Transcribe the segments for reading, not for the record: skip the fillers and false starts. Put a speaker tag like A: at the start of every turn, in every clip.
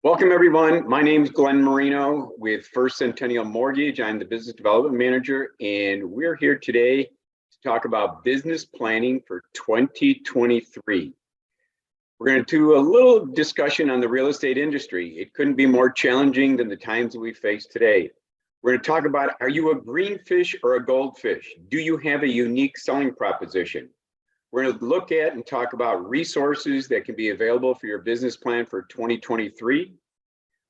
A: Welcome, everyone. My name is Glen Marino with First Centennial Mortgage. I'm the Business Development Manager, and we're here today to talk about business planning for 2023. We're going to do a little discussion on the real estate industry. It couldn't be more challenging than the times that we face today. We're going to talk about, are you a green fish or a goldfish? Do you have a unique selling proposition? We're going to look at and talk about resources that can be available for your business plan for 2023.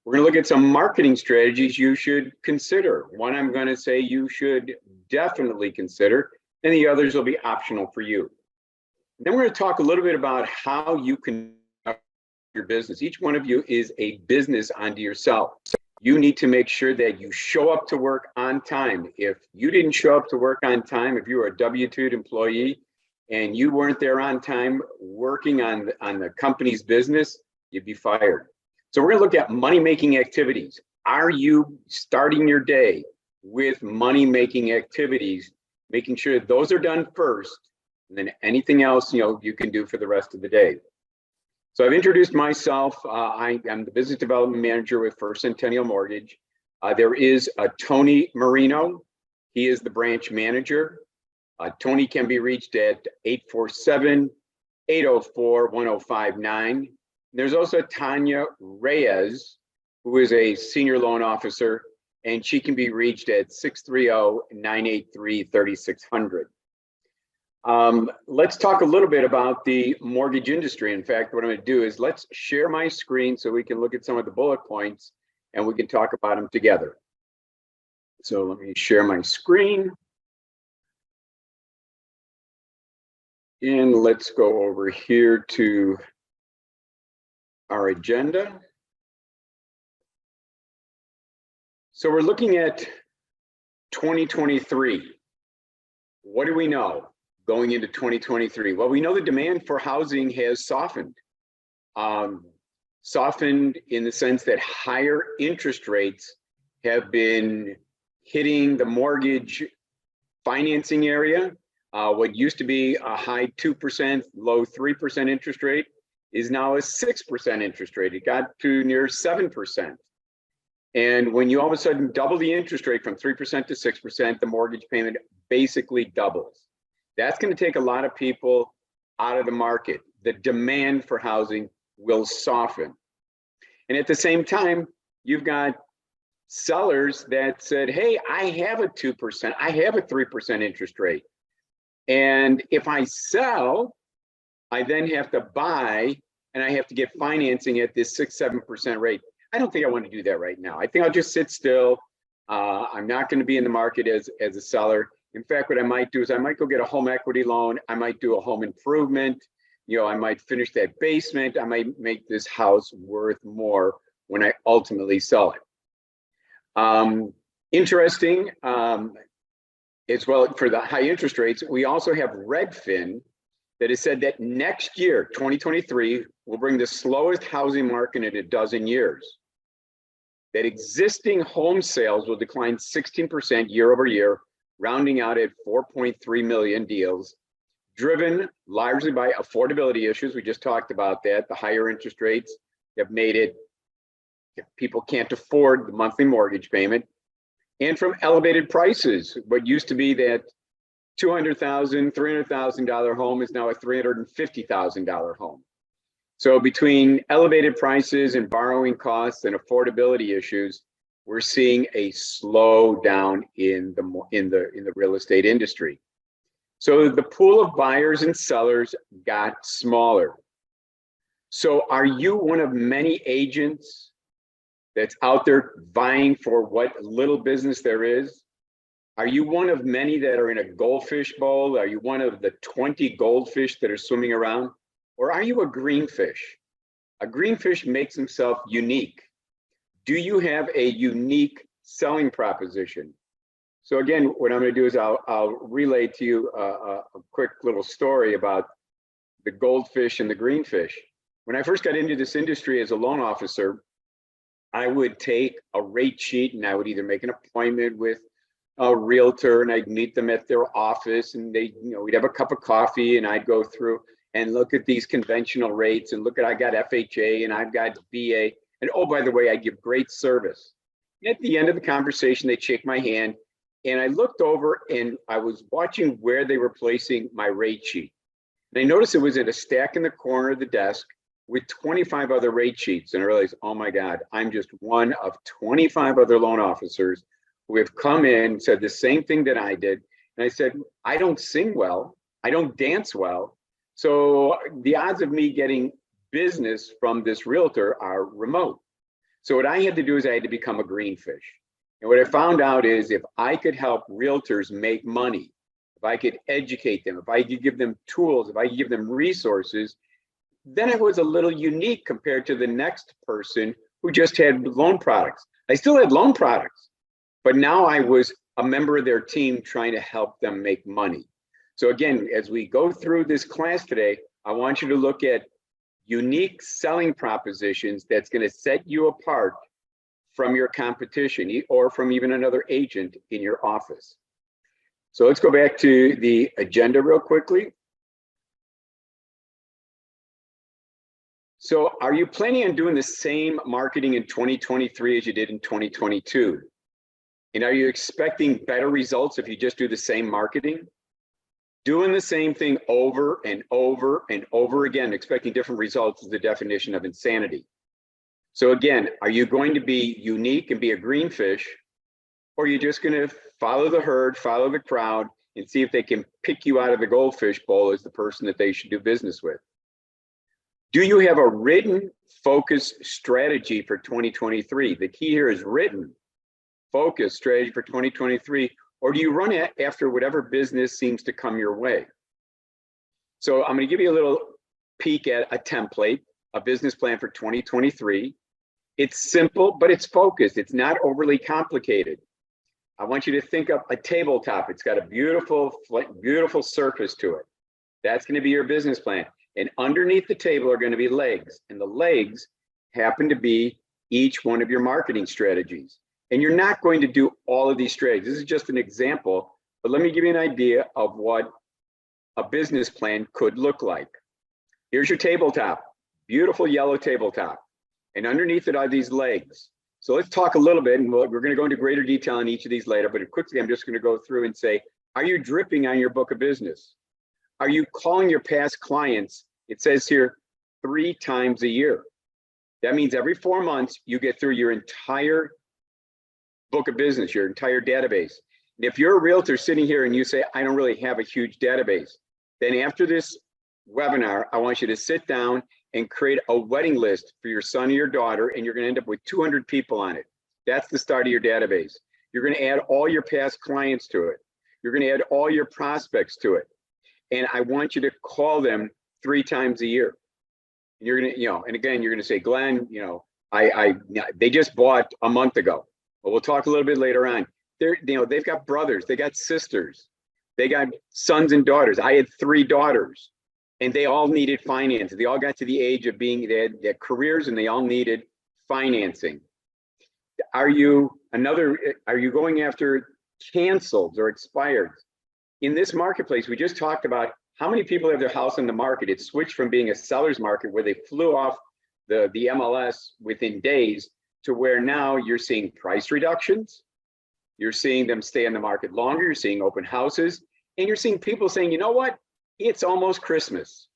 A: We're going to look at some marketing strategies you should consider. One I'm going to say you should definitely consider, and the others will be optional for you. And then we're going to talk a little bit about how you can your business. Each one of you is a business unto yourself. You need to make sure that you show up to work on time. If you didn't show up to work on time, if you were a W-2 employee, and you weren't there on time working on the company's business, you'd be fired. So we're gonna look at money-making activities. Are you starting your day with money-making activities, making sure those are done first, and then anything else you can do for the rest of the day? So I've introduced myself. I am the Business Development Manager with First Centennial Mortgage. There is Tony Marino. He is the branch manager. Tony can be reached at 847-804-1059. There's also Tanya Reyes, who is a senior loan officer, and she can be reached at 630-983-3600. Let's talk a little bit about the mortgage industry. In fact, what I'm going to do is let's share my screen so we can look at some of the bullet points and we can talk about them together. So let me share my screen. And let's go over here to our agenda. So we're looking at 2023. What do we know going into 2023? Well, we know the demand for housing has softened. Softened in the sense that higher interest rates have been hitting the mortgage financing area. What used to be a high 2%, low 3% interest rate is now a 6% interest rate. It got to near 7%. And when you all of a sudden double the interest rate from 3% to 6%, the mortgage payment basically doubles. That's going to take a lot of people out of the market. The demand for housing will soften. And at the same time, you've got sellers that said, hey, I have a 2%, I have a 3% interest rate. And if I sell, I then have to buy and I have to get financing at this 6-7% rate. I don't think I want to do that right now. I think I'll just sit still. I'm not going to be in the market as a seller. In fact, what I might do is I might go get a home equity loan. I might do a home improvement. I might finish that basement. I might make this house worth more when I ultimately sell it. Interesting. As well, for the high interest rates, we also have Redfin that has said that next year, 2023, will bring the slowest housing market in a dozen years. That existing home sales will decline 16% year over year, rounding out at 4.3 million deals, driven largely by affordability issues. We just talked about that. The higher interest rates have made it, if people can't afford the monthly mortgage payment. And from elevated prices. What used to be that $200,000, $300,000 home is now a $350,000 home. So between elevated prices and borrowing costs and affordability issues, we're seeing a slowdown in the real estate industry. So the pool of buyers and sellers got smaller. So are you one of many agents that's out there vying for what little business there is? Are you one of many that are in a goldfish bowl? Are you one of the 20 goldfish that are swimming around? Or are you a green fish? A green fish makes himself unique. Do you have a unique selling proposition? So again, what I'm going to do is I'll relay to you a quick little story about the goldfish and the green fish. When I first got into this industry as a loan officer, I would take a rate sheet and I would either make an appointment with a realtor and I'd meet them at their office and we'd have a cup of coffee and I'd go through and look at these conventional rates and look at, I got FHA and I've got VA. And oh, by the way, I give great service. And at the end of the conversation, they shake my hand, and I looked over and I was watching where they were placing my rate sheet. And I noticed it was in a stack in the corner of the desk with 25 other rate sheets. And I realized, oh my God, I'm just one of 25 other loan officers who have come in and said the same thing that I did. And I said, I don't sing well, I don't dance well. So the odds of me getting business from this realtor are remote. So what I had to do is I had to become a greenfish. And what I found out is if I could help realtors make money, if I could educate them, if I could give them tools, if I could give them resources, then it was a little unique compared to the next person who just had loan products. I still had loan products, but now I was a member of their team trying to help them make money. So again, as we go through this class today, I want you to look at unique selling propositions that's going to set you apart from your competition or from even another agent in your office. So let's go back to the agenda real quickly. So are you planning on doing the same marketing in 2023 as you did in 2022? And are you expecting better results if you just do the same marketing? Doing the same thing over and over and over again, expecting different results is the definition of insanity. So again, are you going to be unique and be a greenfish, or are you just going to follow the herd, follow the crowd, and see if they can pick you out of the goldfish bowl as the person that they should do business with? Do you have a written, focused strategy for 2023? The key here is written, focused strategy for 2023, or do you run it after whatever business seems to come your way? So I'm going to give you a little peek at a template, a business plan for 2023. It's simple, but it's focused. It's not overly complicated. I want you to think of a tabletop. It's got a beautiful, beautiful surface to it. That's going to be your business plan. And underneath the table are going to be legs. And the legs happen to be each one of your marketing strategies. And you're not going to do all of these strategies. This is just an example, but let me give you an idea of what a business plan could look like. Here's your tabletop, beautiful yellow tabletop. And underneath it are these legs. So let's talk a little bit, and we're going to go into greater detail on each of these later, but quickly, I'm just going to go through and say, are you dripping on your book of business? Are you calling your past clients? It says here 3 times a year. That means every 4 months, you get through your entire book of business, your entire database. And if you're a realtor sitting here and you say, I don't really have a huge database, then after this webinar, I want you to sit down and create a wedding list for your son or your daughter, and you're going to end up with 200 people on it. That's the start of your database. You're going to add all your past clients to it. You're going to add all your prospects to it. And I want you to call them 3 times a year. And you're going to, and again, you're going to say, Glenn, they just bought a month ago. Well, we'll talk a little bit later on. They've got brothers, they got sisters, they got sons and daughters. I had 3 daughters, and they all needed finance. They all got to the age of being, they had careers, and they all needed financing. Are you going after canceled or expired? In this marketplace, we just talked about how many people have their house on the market. It switched from being a seller's market where they flew off the MLS within days to where now you're seeing price reductions. You're seeing them stay on the market longer. You're seeing open houses, and you're seeing people saying, you know what? It's almost Christmas.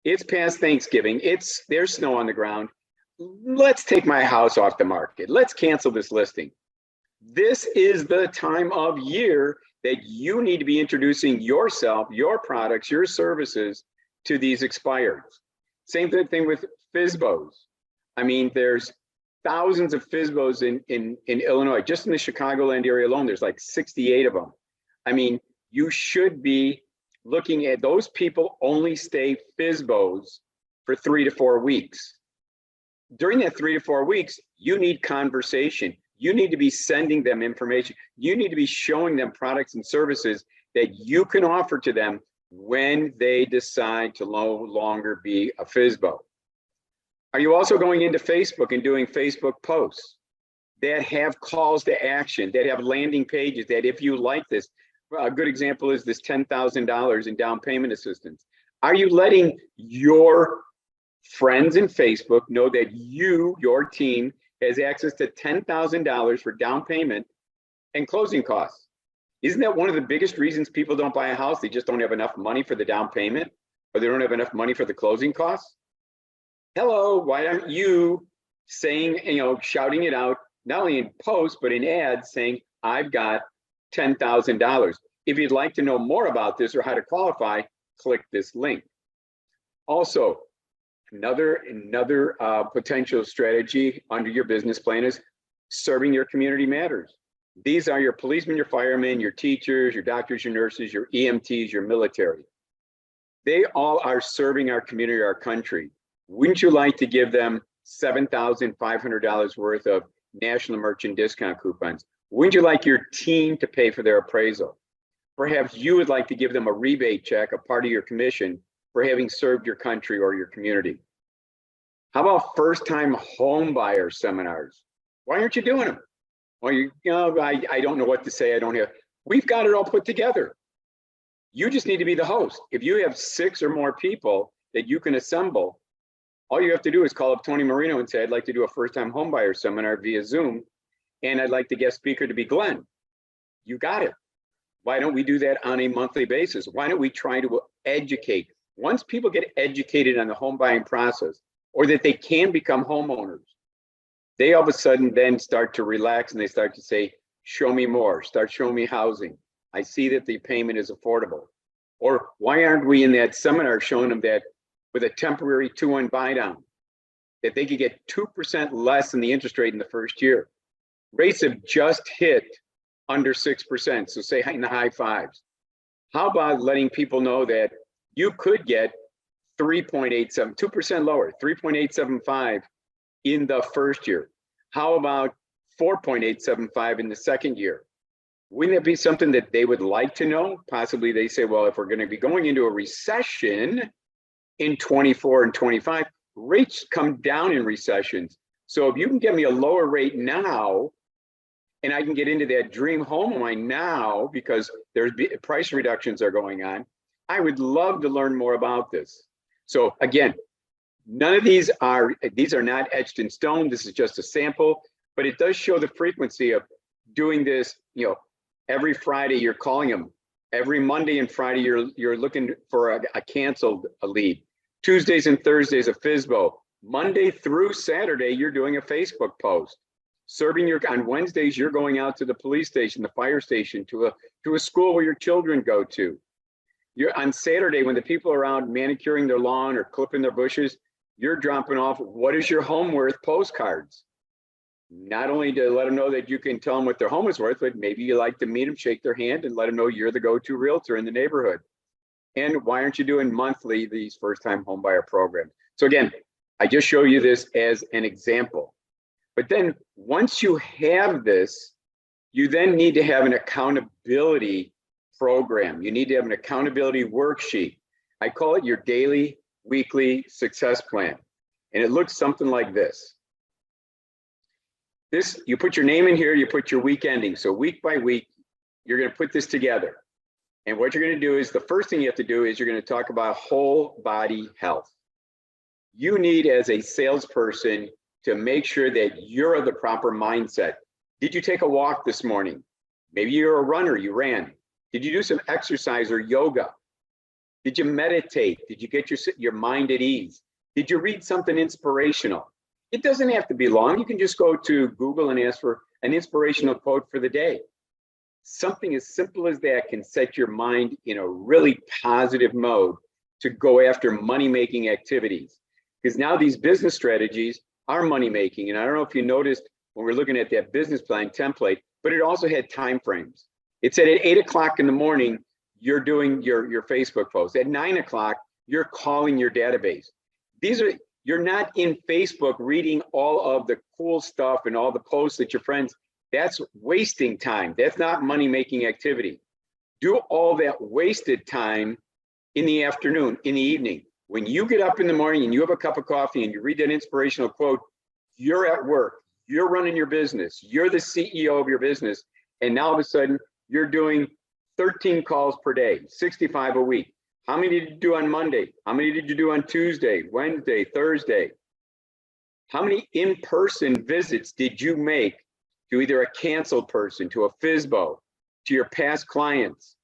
A: It's past Thanksgiving. There's snow on the ground. Let's take my house off the market. Let's cancel this listing. This is the time of year that you need to be introducing yourself, your products, your services to these expireds. Same thing with FSBOs. I mean, there's thousands of FSBOs in Illinois. Just in the Chicagoland area alone, there's like 68 of them. I mean, you should be looking at those people only stay FSBOs for 3 to 4 weeks. During that 3 to 4 weeks, you need conversation. You need to be sending them information. You need to be showing them products and services that you can offer to them when they decide to no longer be a FSBO. Are you also going into Facebook and doing Facebook posts that have calls to action, that have landing pages, that if you like this, a good example is this $10,000 in down payment assistance. Are you letting your friends and Facebook know that your team, has access to $10,000 for down payment and closing costs. Isn't that one of the biggest reasons people don't buy a house? They just don't have enough money for the down payment, or they don't have enough money for the closing costs. Hello, why aren't you saying, shouting it out, not only in posts, but in ads saying, I've got $10,000. If you'd like to know more about this or how to qualify, click this link. Also, another potential strategy under your business plan is serving your community matters. These are your policemen, your firemen, your teachers, your doctors, your nurses, your EMTs, your military. They all are serving our community, our country. Wouldn't you like to give them $7,500 worth of national merchant discount coupons? Wouldn't you like your team to pay for their appraisal? Perhaps you would like to give them a rebate check, a part of your commission, for having served your country or your community. How about first-time home buyer seminars? Why aren't you doing them? Well, I don't know what to say. We've got it all put together. You just need to be the host. If you have 6 or more people that you can assemble, all you have to do is call up Tony Marino and say, I'd like to do a first-time homebuyer seminar via Zoom, and I'd like the guest speaker to be Glenn. You got it. Why don't we do that on a monthly basis? Why don't we try to educate? Once people get educated on the home buying process, or that they can become homeowners, they all of a sudden then start to relax and they start to say, show me more, start showing me housing. I see that the payment is affordable. Or why aren't we in that seminar showing them that with a temporary 2-1 buy down, that they could get 2% less than the interest rate in the first year? Rates have just hit under 6%, so say in the high 5s. How about letting people know that you could get 3.87, 2% lower, 3.875 in the first year? How about 4.875 in the second year? Wouldn't it be something that they would like to know? Possibly they say, well, if we're going to be going into a recession in 24 and 25, rates come down in recessions. So if you can get me a lower rate now, and I can get into that dream home of mine now because there's price reductions are going on, I would love to learn more about this. So again, none of these are not etched in stone. This is just a sample, but it does show the frequency of doing this. Every Friday you're calling them. Every Monday and Friday you're looking for a canceled lead. Tuesdays and Thursdays a FSBO. Monday through Saturday you're doing a Facebook post. On Wednesdays you're going out to the police station, the fire station, to a school where your children go to. You're on Saturday when the people are out manicuring their lawn or clipping their bushes, you're dropping off what is your home worth postcards. Not only to let them know that you can tell them what their home is worth, but maybe you like to meet them, shake their hand, and let them know you're the go-to realtor in the neighborhood. And why aren't you doing monthly these first-time homebuyer programs? So again, I just show you this as an example. But then once you have this, you then need to have an accountability program. You need to have an accountability worksheet. I call it your daily, weekly success plan. And it looks something like this. You put your name in here, you put your week ending. So week by week, you're going to put this together. And what you're going to do is, the first thing you have to do is you're going to talk about whole body health. You need, as a salesperson, to make sure that you're of the proper mindset. Did you take a walk this morning? Maybe you're a runner, you ran. Did you do some exercise or yoga? Did you meditate? Did you get your mind at ease? Did you read something inspirational? It doesn't have to be long. You can just go to Google and ask for an inspirational quote for the day. Something as simple as that can set your mind in a really positive mode to go after money-making activities. Because now these business strategies are money-making. And I don't know if you noticed when we're looking at that business plan template, but it also had time frames. It said at 8 o'clock in the morning, you're doing your Facebook post. At 9 o'clock, you're calling your database. You're not in Facebook reading all of the cool stuff and all the posts that your friends, that's wasting time. That's not money-making activity. Do all that wasted time in the afternoon, in the evening. When you get up in the morning and you have a cup of coffee and you read that inspirational quote, you're at work, you're running your business, you're the CEO of your business, and now all of a sudden you're doing 13 calls per day, 65 a week. How many did you do on Monday? How many did you do on Tuesday, Wednesday, Thursday? How many in-person visits did you make to either a canceled person, to a FSBO, to your past clients,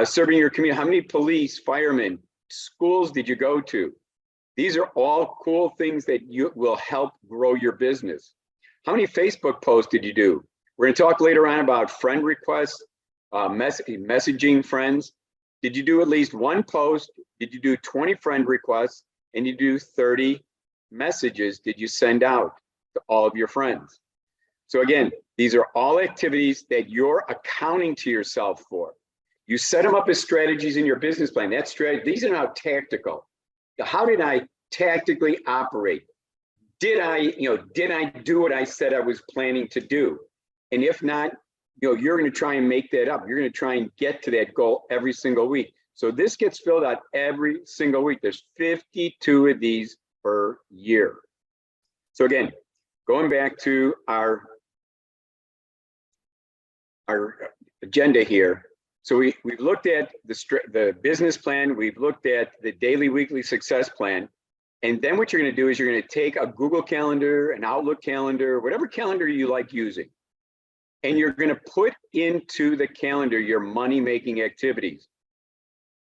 A: serving your community? How many police, firemen, schools did you go to? These are all cool things that you will help grow your business. How many Facebook posts did you do? We're going to talk later on about friend requests, messaging friends. Did you do at least one post? Did you do 20 friend requests? And you do 30 messages did you send out to all of your friends? So again, these are all activities that you're accounting to yourself for. You set them up as strategies in your business plan. That strategy, these are now tactical. How did I tactically operate? Did I do what I said I was planning to do? And if not, you're going to try and make that up. You're going to try and get to that goal every single week. So this gets filled out every single week. There's 52 of these per year. So again, going back to our agenda here. So we've looked at the business plan. We've looked at the daily, weekly success plan. And then what you're going to do is you're going to take a Google Calendar, an Outlook calendar, whatever calendar you like using. And you're going to put into the calendar your money-making activities.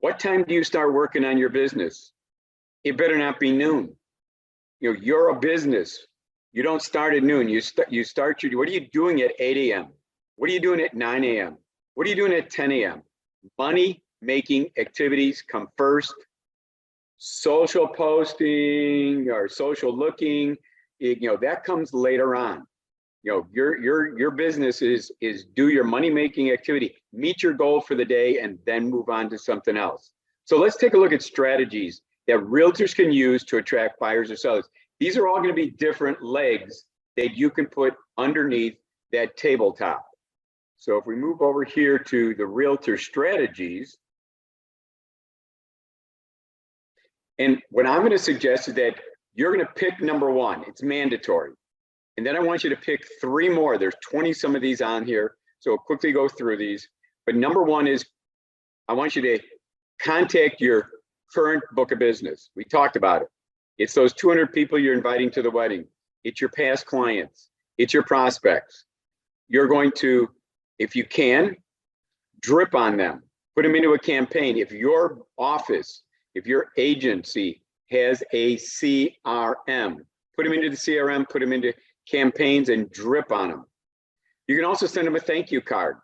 A: What time do you start working on your business? It better not be noon. You're a business. You don't start at noon. What are you doing at 8 a.m.? What are you doing at 9 a.m.? What are you doing at 10 a.m.? Money-making activities come first. Social posting or social looking, that comes later on. Your business is do your money-making activity, meet your goal for the day, and then move on to something else. So let's take a look at strategies that realtors can use to attract buyers or sellers. These are all going to be different legs that you can put underneath that tabletop. So if we move over here to the realtor strategies, and what I'm going to suggest is that you're going to pick number one. It's mandatory. And then I want you to pick 3 more. There's 20 some of these on here. So I'll quickly go through these. But number one is I want you to contact your current book of business. We talked about it. It's those 200 people you're inviting to the wedding. It's your past clients. It's your prospects. You're going to, if you can, drip on them. Put them into a campaign. If your office, if your agency has a CRM, put them into the CRM, put them into campaigns and drip on them. You can also send them a thank you card.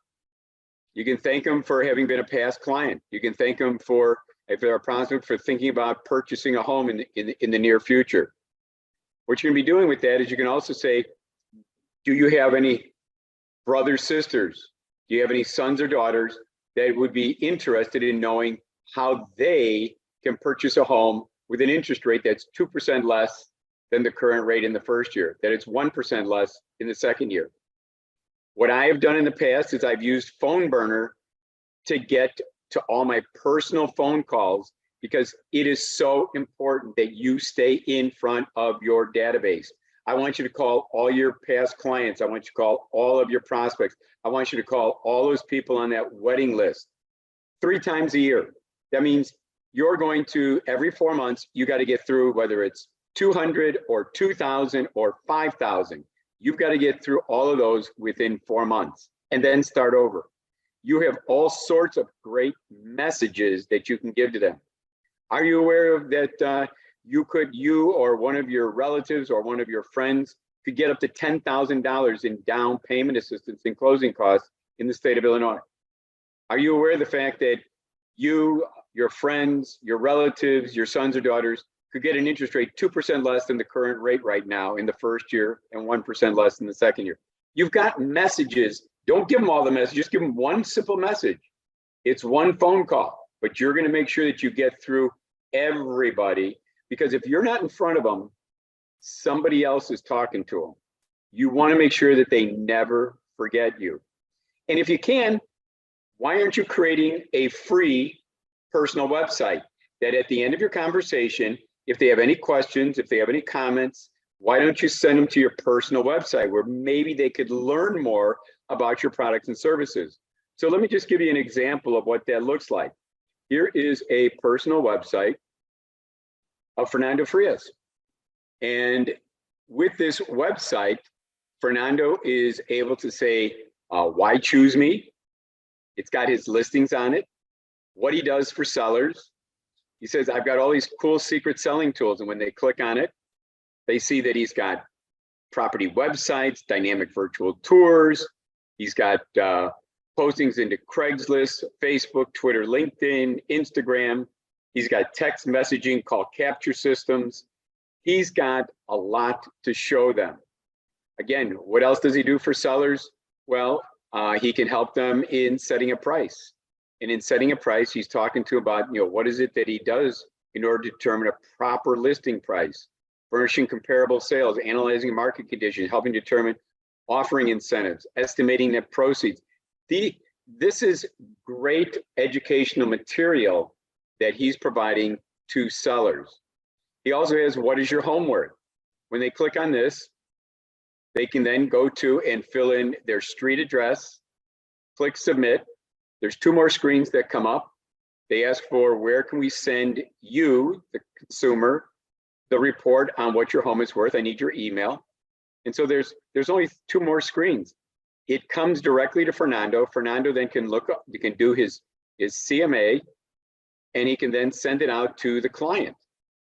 A: You can thank them for having been a past client. You can thank them for, if they're a prospect, for thinking about purchasing a home in the near future. What you're gonna be doing with that is you can also say, do you have any brothers, sisters? Do you have any sons or daughters that would be interested in knowing how they can purchase a home with an interest rate that's 2% less than the current rate in the first year, that it's 1% less in the second year? What I have done in the past is I've used Phone Burner to get to all my personal phone calls, because it is so important that you stay in front of your database. I want you to call all your past clients. I want you to call all of your prospects. I want you to call all those people on that wedding list 3 times a year. That means you're going to, every 4 months, you got to get through, whether it's 200 or 2,000 or 5,000. You've got to get through all of those within 4 months and then start over. You have all sorts of great messages that you can give to them. Are you aware of that? You or one of your relatives or one of your friends could get up to $10,000 in down payment assistance and closing costs in the state of Illinois. Are you aware of the fact that you, your friends, your relatives, your sons or daughters could get an interest rate 2% less than the current rate right now in the first year and 1% less in the second year? You've got messages. Don't give them all the messages, just give them one simple message. It's one phone call, but you're going to make sure that you get through everybody, because if you're not in front of them, somebody else is talking to them. You want to make sure that they never forget you. And if you can, why aren't you creating a free personal website that at the end of your conversation, if they have any questions, if they have any comments, why don't you send them to your personal website where maybe they could learn more about your products and services? So let me just give you an example of what that looks like. Here is a personal website of Fernando Frias. And with this website, Fernando is able to say, why choose me? It's got his listings on it, what he does for sellers. He says, I've got all these cool secret selling tools. And when they click on it, they see that he's got property websites, dynamic virtual tours. He's got postings into Craigslist, Facebook, Twitter, LinkedIn, Instagram. He's got text messaging, call capture systems. He's got a lot to show them. Again, what else does he do for sellers? Well, he can help them in setting a price. And in setting a price, he's talking to about, what is it that he does in order to determine a proper listing price, furnishing comparable sales, analyzing market conditions, helping determine offering incentives, estimating net proceeds. This is great educational material that he's providing to sellers. He also has, what is your home worth? When they click on this, they can then go to and fill in their street address, click submit. There's 2 more screens that come up. They ask for, where can we send you, the consumer, the report on what your home is worth? I need your email. And so there's only 2 more screens. It comes directly to Fernando. Fernando then can look up, he can do his CMA, and he can then send it out to the client.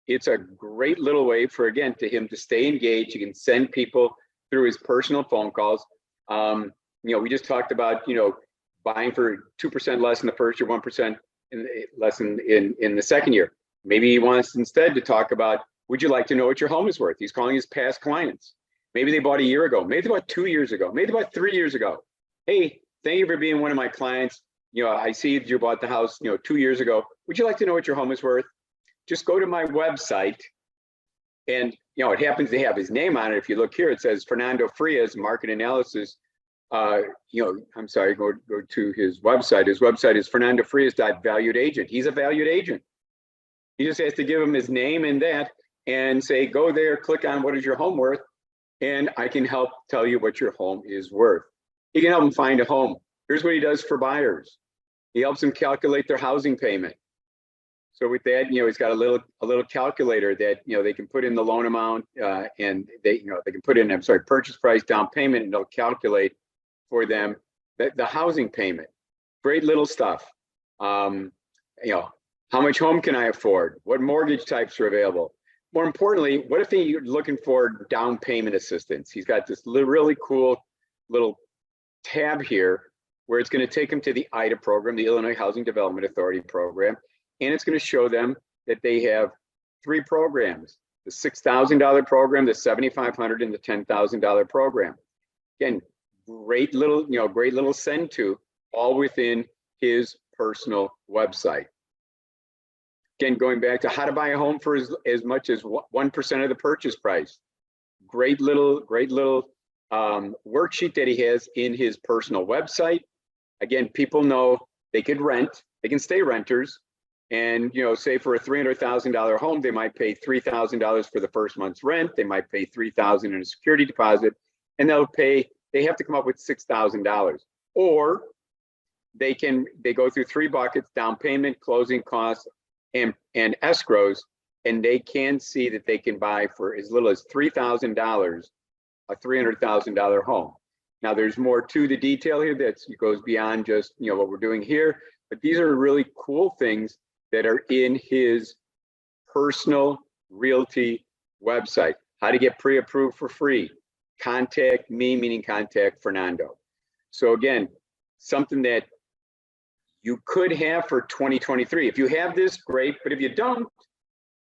A: It's a great little way for, again, to him to stay engaged. He can send people through his personal phone calls. We just talked about, buying for 2% less in the first year, 1% less in the second year. Maybe he wants instead to talk about, would you like to know what your home is worth? He's calling his past clients. Maybe they bought a year ago, maybe they bought 2 years ago, maybe they bought 3 years ago. Hey, thank you for being one of my clients. I see that you bought the house, 2 years ago. Would you like to know what your home is worth? Just go to my website, and it happens to have his name on it. If you look here, it says Fernando Frias Market Analysis. I'm sorry, go to his website. His website is fernandofrias.valued agent. He's a valued agent. He just has to give him his name and that, and say, go there, click on what is your home worth, and I can help tell you what your home is worth. He can help them find a home. Here's what he does for buyers. He helps them calculate their housing payment. So with that, he's got a little calculator that they can put in the loan amount, and they can put in, purchase price, down payment, and it'll calculate for them the housing payment. Great little stuff. How much home can I afford? What mortgage types are available? More importantly, what if you're looking for down payment assistance? He's got this really cool little tab here where it's going to take them to the IDA program, the Illinois Housing Development Authority program, and it's going to show them that they have 3 programs: the $6,000 program, the $7,500, and the $10,000 program. Again, great little send to, all within his personal website. Again, going back to how to buy a home for as much as 1% of the purchase price. Great little worksheet that he has in his personal website. Again, people know they could rent, they can stay renters, and say for a $300,000 home, they might pay $3,000 for the first month's rent. They might pay $3,000 in a security deposit, and they have to come up with $6,000. Or they go through 3 buckets: down payment, closing costs, and escrows, and they can see that they can buy for as little as $3,000 a $300,000 home. Now, there's more to the detail here that goes beyond just what we're doing here, but these are really cool things that are in his personal realty website. How to get pre-approved for free. Contact me, meaning contact Fernando. So again, something that you could have for 2023. If you have this, great, but if you don't,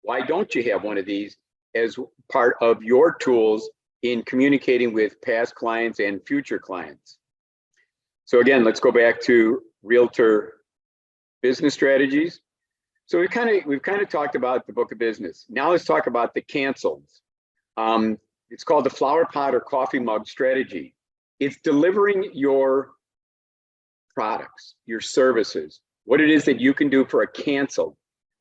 A: why don't you have one of these as part of your tools in communicating with past clients and future clients? So again, let's go back to realtor business strategies. So we've kind of talked about the book of business. Now let's talk about the cancels. It's called the flower pot or coffee mug strategy. It's delivering your products, your services, what it is that you can do for a cancel.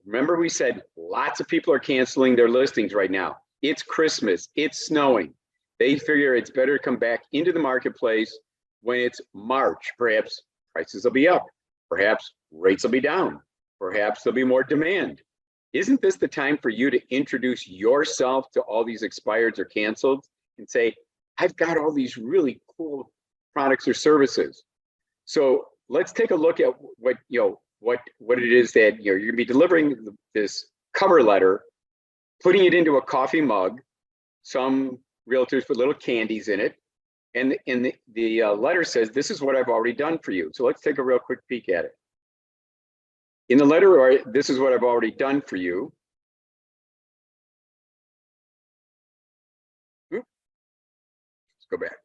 A: Remember, we said lots of people are canceling their listings right now. It's Christmas, it's snowing. They figure it's better to come back into the marketplace when it's March. Perhaps prices will be up, perhaps rates will be down. Perhaps there'll be more demand. Isn't this the time for you to introduce yourself to all these expireds or canceled and say, I've got all these really cool products or services. So let's take a look at what it is that you're going to be delivering this cover letter, putting it into a coffee mug. Some realtors put little candies in it, and the letter says, "This is what I've already done for you." So let's take a real quick peek at it. In the letter, or this is what I've already done for you. Let's go back.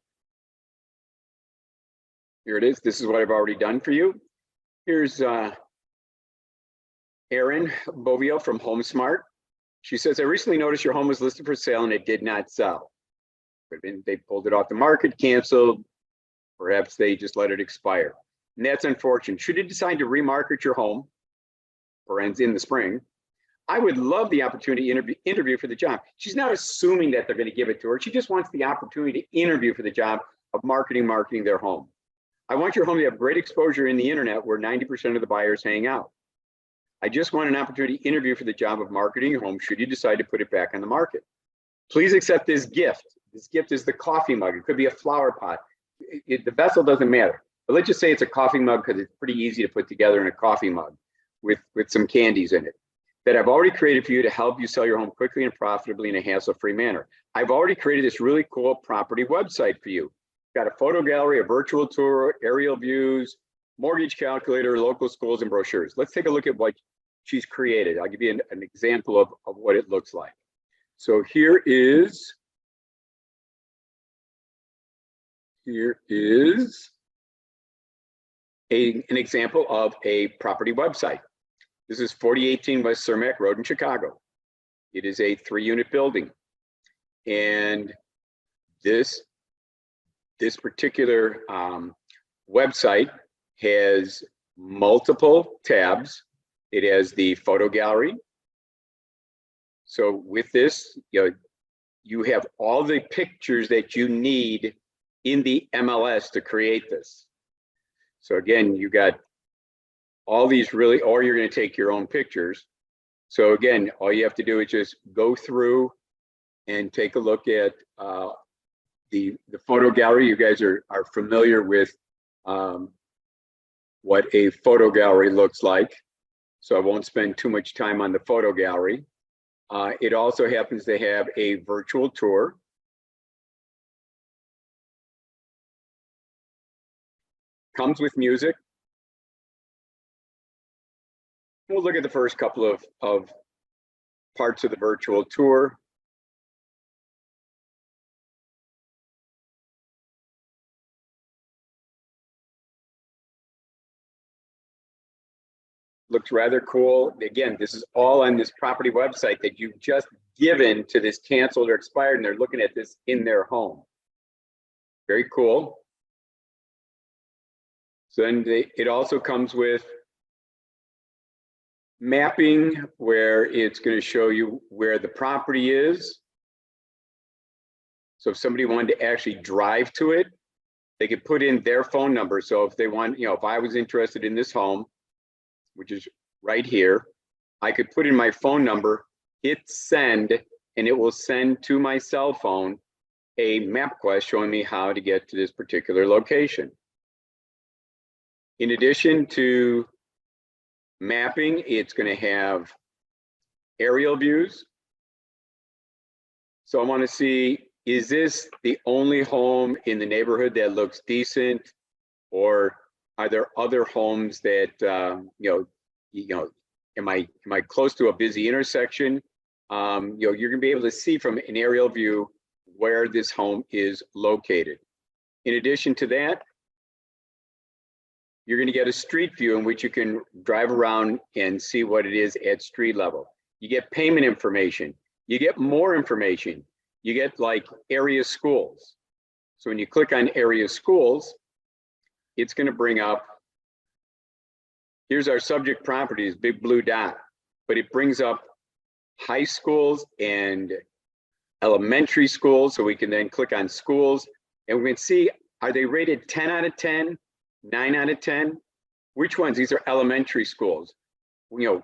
A: Here it is. This is what I've already done for you. Here's Erin Bovio from HomeSmart. She says, I recently noticed your home was listed for sale and it did not sell. They pulled it off the market, canceled. Perhaps they just let it expire. And that's unfortunate. Should you decide to remarket your home, or ends in the spring, I would love the opportunity to interview for the job. She's not assuming that they're going to give it to her. She just wants the opportunity to interview for the job of marketing their home. I want your home to have great exposure in the internet where 90% of the buyers hang out. I just want an opportunity to interview for the job of marketing your home should you decide to put it back on the market. Please accept this gift. This gift is the coffee mug. It could be a flower pot. The vessel doesn't matter. But let's just say it's a coffee mug because it's pretty easy to put together in a coffee mug with some candies in it that I've already created for you to help you sell your home quickly and profitably in a hassle-free manner. I've already created this really cool property website for you. Got a photo gallery, a virtual tour, aerial views, mortgage calculator, local schools, and brochures. Let's take a look at what she's created. I'll give you an example of what it looks like. So here is an example of a property website. This is 4018 West Cermak Road in Chicago. It is a 3-unit building. And this particular website has multiple tabs. It has the photo gallery. So with this, you have all the pictures that you need in the MLS to create this. So again, you got all these really, or you're going to take your own pictures. So again, all you have to do is just go through and take a look at the photo gallery. You guys are familiar with what a photo gallery looks like. So I won't spend too much time on the photo gallery. It also happens to have a virtual tour. Comes with music. We'll look at the first couple of parts of the virtual tour. Looks rather cool. Again, this is all on this property website that you've just given to this canceled or expired, and they're looking at this in their home. Very cool. So then it also comes with mapping, where it's going to show you where the property is. So if somebody wanted to actually drive to it, they could put in their phone number. So if they want, if I was interested in this home, which is right here, I could put in my phone number, hit send, and it will send to my cell phone a map quest showing me how to get to this particular location. In addition to mapping, it's going to have aerial views. So I want to see, is this the only home in the neighborhood that looks decent, or are there other homes that am I close to a busy intersection? You're going to be able to see from an aerial view where this home is located. In addition to that, you're going to get a street view in which you can drive around and see what it is at street level. You get payment information. You get more information. You get like area schools. So when you click on area schools, it's going to bring up, here's our subject properties, big blue dot, but it brings up high schools and elementary schools. So we can then click on schools and we can see, are they rated 10 out of 10, 9 out of 10? Which ones? These are elementary schools. you know,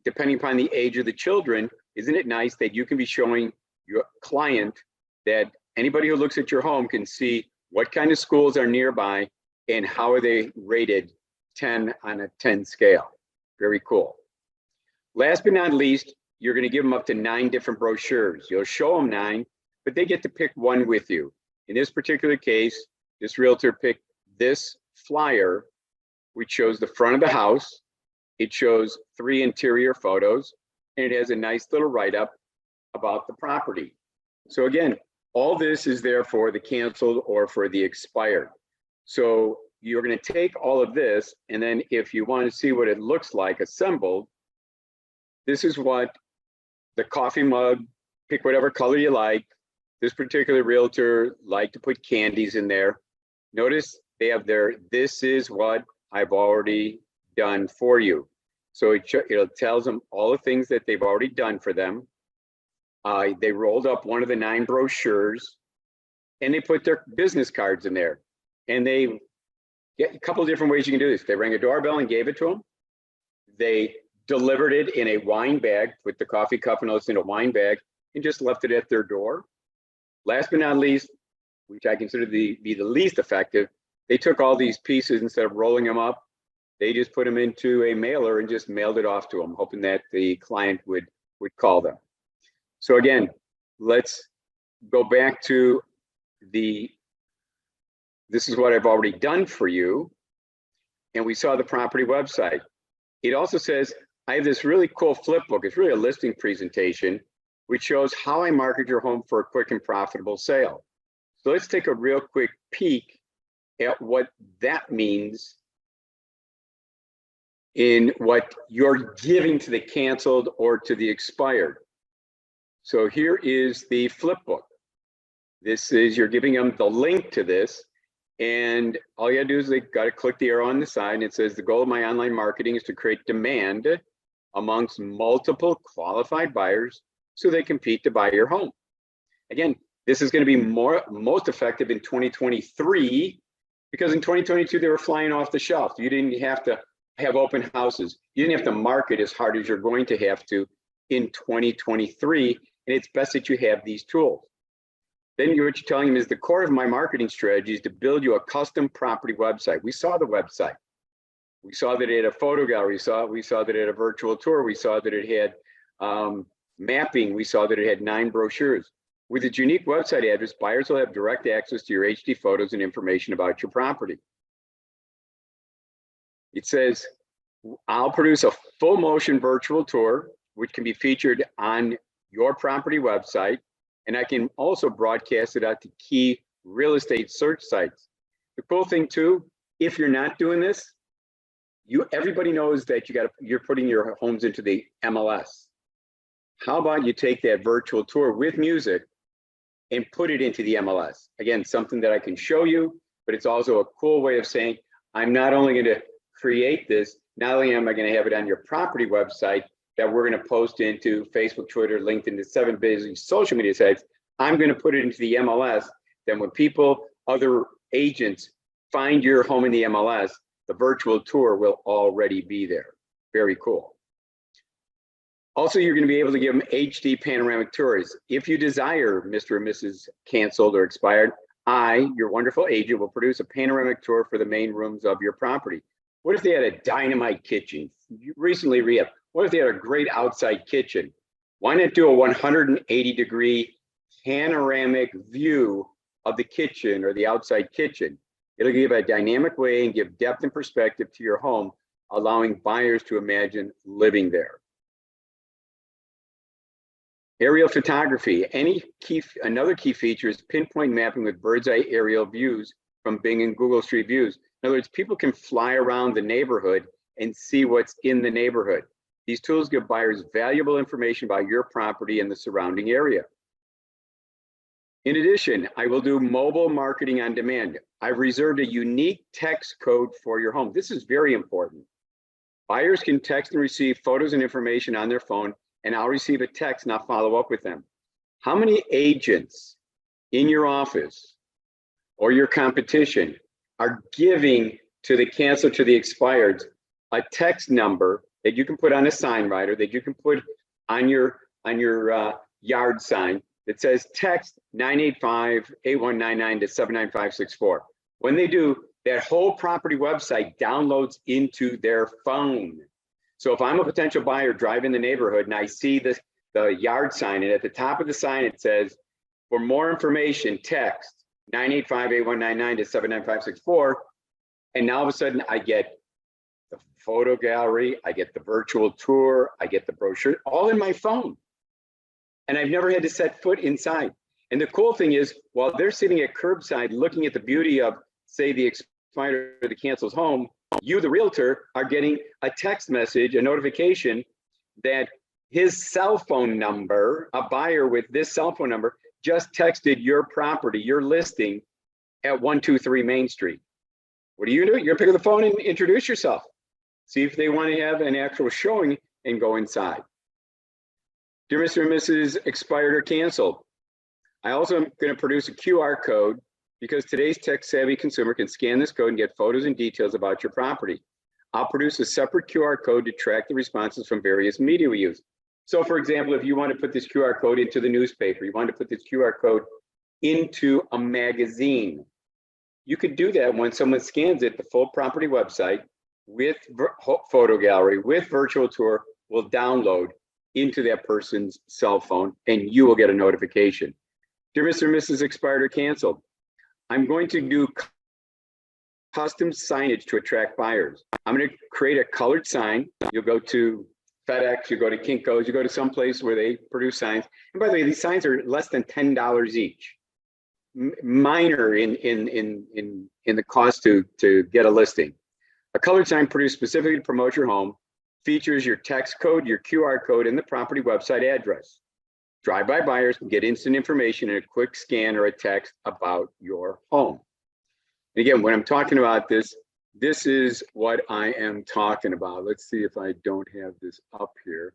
A: depending upon the age of the children, isn't it nice that you can be showing your client that anybody who looks at your home can see what kind of schools are nearby and how are they rated 10 on a 10 scale. Very cool. Last but not least, you're going to give them up to 9 different brochures. You'll show them 9, but they get to pick one with you. In this particular case, this realtor picked this flyer, which shows the front of the house. It shows 3 interior photos, and it has a nice little write-up about the property. So again, all this is there for the canceled or for the expired. So you're going to take all of this, and then if you want to see what it looks like assembled, this is what the coffee mug, pick whatever color you like. This particular realtor liked to put candies in there. Notice they have their, this is what I've already done for you. So it tells them all the things that they've already done for them. They rolled up one of the 9 brochures, and they put their business cards in there. And they get a couple of different ways you can do this. They rang a doorbell and gave it to them. They delivered it in a wine bag, put the coffee cup and all this in a wine bag, and just left it at their door. Last but not least, which I consider to be the least effective, they took all these pieces, instead of rolling them up, they just put them into a mailer and just mailed it off to them, hoping that the client would call them. So again, let's go back to this is what I've already done for you. And we saw the property website. It also says, I have this really cool flip book. It's really a listing presentation, which shows how I market your home for a quick and profitable sale. So let's take a real quick peek at what that means in what you're giving to the canceled or to the expired. So here is the flip book. This is, you're giving them the link to this, and all you gotta do is they gotta click the arrow on the side, and it says the goal of my online marketing is to create demand amongst multiple qualified buyers so they compete to buy your home. Again, this is going to be most effective in 2023, because in 2022 they were flying off the shelf. You didn't have to have open houses. You didn't have to market as hard as you're going to have to in 2023, and it's best that you have these tools. Then what you're telling them is the core of my marketing strategy is to build you a custom property website. We saw the website. We saw that it had a photo gallery. We saw that it had a virtual tour. We saw that it had mapping. We saw that it had 9 brochures. With its unique website address, buyers will have direct access to your HD photos and information about your property. It says, I'll produce a full motion virtual tour, which can be featured on your property website. And I can also broadcast it out to key real estate search sites. The cool thing too, if you're not doing this, everybody knows that you're putting your homes into the MLS. How about you take that virtual tour with music and put it into the MLS? Again, something that I can show you, but it's also a cool way of saying, I'm not only going to create this, not only am I going to have it on your property website that we're going to post into Facebook, Twitter, LinkedIn, the 7 busy social media sites, I'm going to put it into the MLS. Then when other agents find your home in the MLS, the virtual tour will already be there. Very cool. Also, you're going to be able to give them HD panoramic tours. If you desire, Mr. or Mrs. Canceled or expired, your wonderful agent, will produce a panoramic tour for the main rooms of your property. What if they had a dynamite kitchen? You recently re-up. What if they had a great outside kitchen? Why not do a 180-degree panoramic view of the kitchen or the outside kitchen? It'll give a dynamic way and give depth and perspective to your home, allowing buyers to imagine living there. Aerial photography. Another key feature is pinpoint mapping with bird's eye aerial views from Bing and Google Street Views. In other words, people can fly around the neighborhood and see what's in the neighborhood. These tools give buyers valuable information about your property and the surrounding area. In addition, I will do mobile marketing on demand. I've reserved a unique text code for your home. This is very important. Buyers can text and receive photos and information on their phone, and I'll receive a text and I'll follow up with them. How many agents in your office or your competition are giving to the canceled, to the expired, a text number that you can put on a sign rider, that you can put on your yard sign that says text 985-8199 to 79564. When they do, that whole property website downloads into their phone. So if I'm a potential buyer driving the neighborhood and I see the yard sign, and at the top of the sign it says, for more information, text 985-8199 to 79564. And now all of a sudden I get the photo gallery, I get the virtual tour, I get the brochure, all in my phone. And I've never had to set foot inside. And the cool thing is, while they're sitting at curbside looking at the beauty of, say, the expired or the cancel's home, you, the realtor, are getting a text message, a notification that his cell phone number, a buyer with this cell phone number, just texted your property, your listing at 123 Main Street. What do? You're gonna pick up the phone and introduce yourself. See if they want to have an actual showing and go inside. Dear Mr. and Mrs. Expired or canceled, I also am going to produce a QR code because today's tech-savvy consumer can scan this code and get photos and details about your property. I'll produce a separate QR code to track the responses from various media we use. So for example, if you want to put this QR code into the newspaper, you want to put this QR code into a magazine, you could do that when someone scans it. The full property website with photo gallery, with virtual tour will download into that person's cell phone and you will get a notification. Dear Mr. and Mrs. Expired or canceled, I'm going to do custom signage to attract buyers. I'm going to create a colored sign. You'll go to FedEx, you go to Kinko's, you go to some place where they produce signs. And by the way, these signs are less than $10 each. Minor in the cost to get a listing. A colored sign produced specifically to promote your home features your text code, your QR code, and the property website address. Drive-by buyers can get instant information in a quick scan or a text about your home. And again, when I'm talking about this, this is what I am talking about. Let's see if I don't have this up here.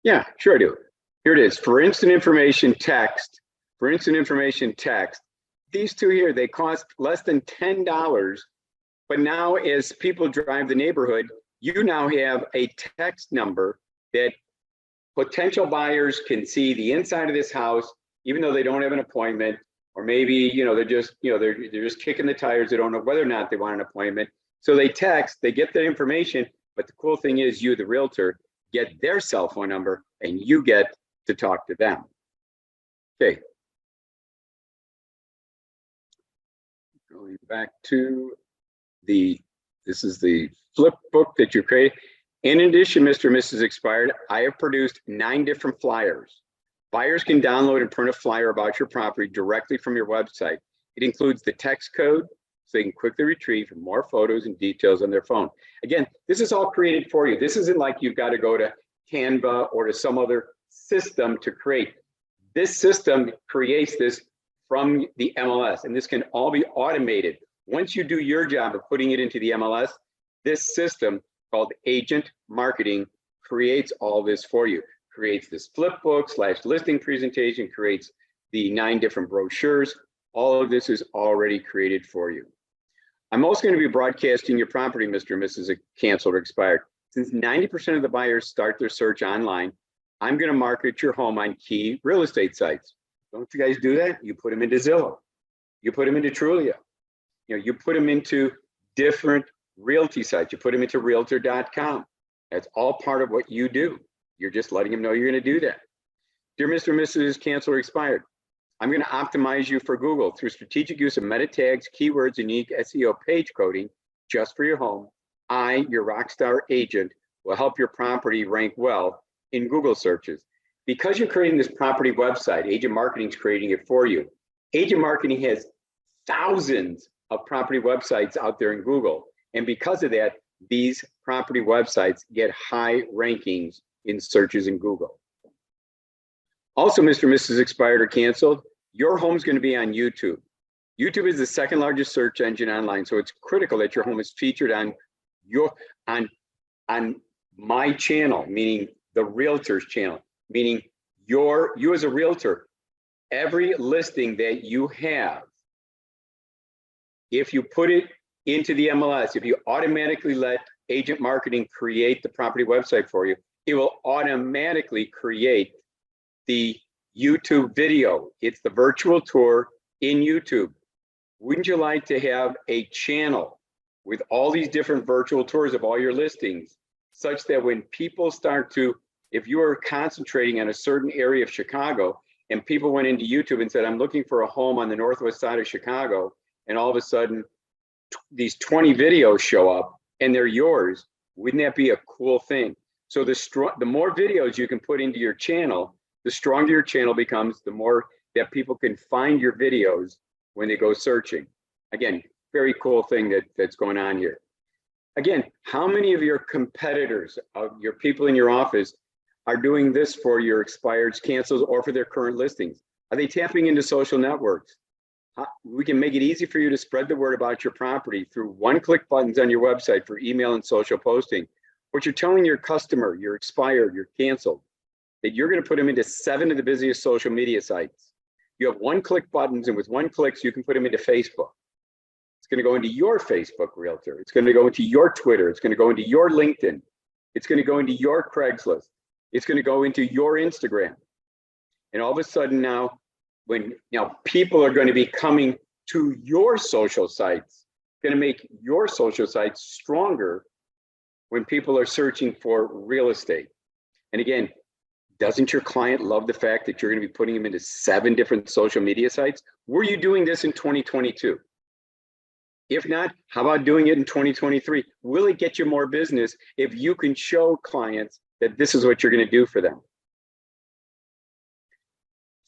A: Yeah, sure I do. Here it is. For instant information text, these two here, they cost less than $10. But now as people drive the neighborhood, you now have a text number that potential buyers can see the inside of this house, even though they don't have an appointment, or maybe, they're just, they're just kicking the tires. They don't know whether or not they want an appointment. So they text, they get the information, but the cool thing is you, the realtor, get their cell phone number and you get to talk to them. Okay. Going back to this is the flip book that you created. In addition, Mr. and Mrs. Expired, I have produced 9 different flyers. Buyers can download and print a flyer about your property directly from your website. It includes the text code, so they can quickly retrieve more photos and details on their phone. Again, this is all created for you. This isn't like you've got to go to Canva or to some other system to create. This system creates this from the MLS, and this can all be automated. Once you do your job of putting it into the MLS, this system called Agent Marketing creates all this for you. Creates this flip book / listing presentation, creates the 9 different brochures. All of this is already created for you. I'm also going to be broadcasting your property, Mr. and Mrs. Canceled or Expired. Since 90% of the buyers start their search online, I'm going to market your home on key real estate sites. Don't you guys do that? You put them into Zillow. You put them into Trulia. You put them into different realty sites. You put them into realtor.com. That's all part of what you do. You're just letting them know you're going to do that. Dear Mr. and Mrs. Canceled or Expired, I'm going to optimize you for Google through strategic use of meta tags, keywords, and unique SEO page coding just for your home. I, your rockstar agent, will help your property rank well in Google searches. Because you're creating this property website, Agent Marketing is creating it for you. Agent Marketing has thousands of property websites out there in Google. And because of that, these property websites get high rankings in searches in Google. Also, Mr. and Mrs. Expired or Canceled, your home's going to be on YouTube. YouTube is the 2nd largest search engine online, so it's critical that your home is featured on my channel, meaning the realtor's channel, meaning you as a realtor. Every listing that you have, if you put it into the MLS, if you automatically let agent marketing create the property website for you, it will automatically create the YouTube video. It's the virtual tour in YouTube. Wouldn't you like to have a channel with all these different virtual tours of all your listings, such that when people start to, if you are concentrating on a certain area of Chicago and people went into YouTube and said, I'm looking for a home on the northwest side of Chicago, and all of a sudden these 20 videos show up and they're yours, wouldn't that be a cool thing? So the more videos you can put into your channel, the stronger your channel becomes, the more that people can find your videos when they go searching. Again, very cool thing that's going on here. Again, how many of your competitors, your people in your office, are doing this for your expireds, cancels, or for their current listings? Are they tapping into social networks? We can make it easy for you to spread the word about your property through one-click buttons on your website for email and social posting. What you're telling your customer, your expired, your canceled, that you're going to put them into 7 of the busiest social media sites. You have one-click buttons, and with one click, you can put them into Facebook. It's going to go into your Facebook Realtor. It's going to go into your Twitter. It's going to go into your LinkedIn. It's going to go into your Craigslist. It's going to go into your Instagram. And all of a sudden now, people are going to be coming to your social sites, going to make your social sites stronger when people are searching for real estate. And again, doesn't your client love the fact that you're going to be putting them into 7 different social media sites? Were you doing this in 2022? If not, how about doing it in 2023? Will it get you more business if you can show clients that this is what you're going to do for them?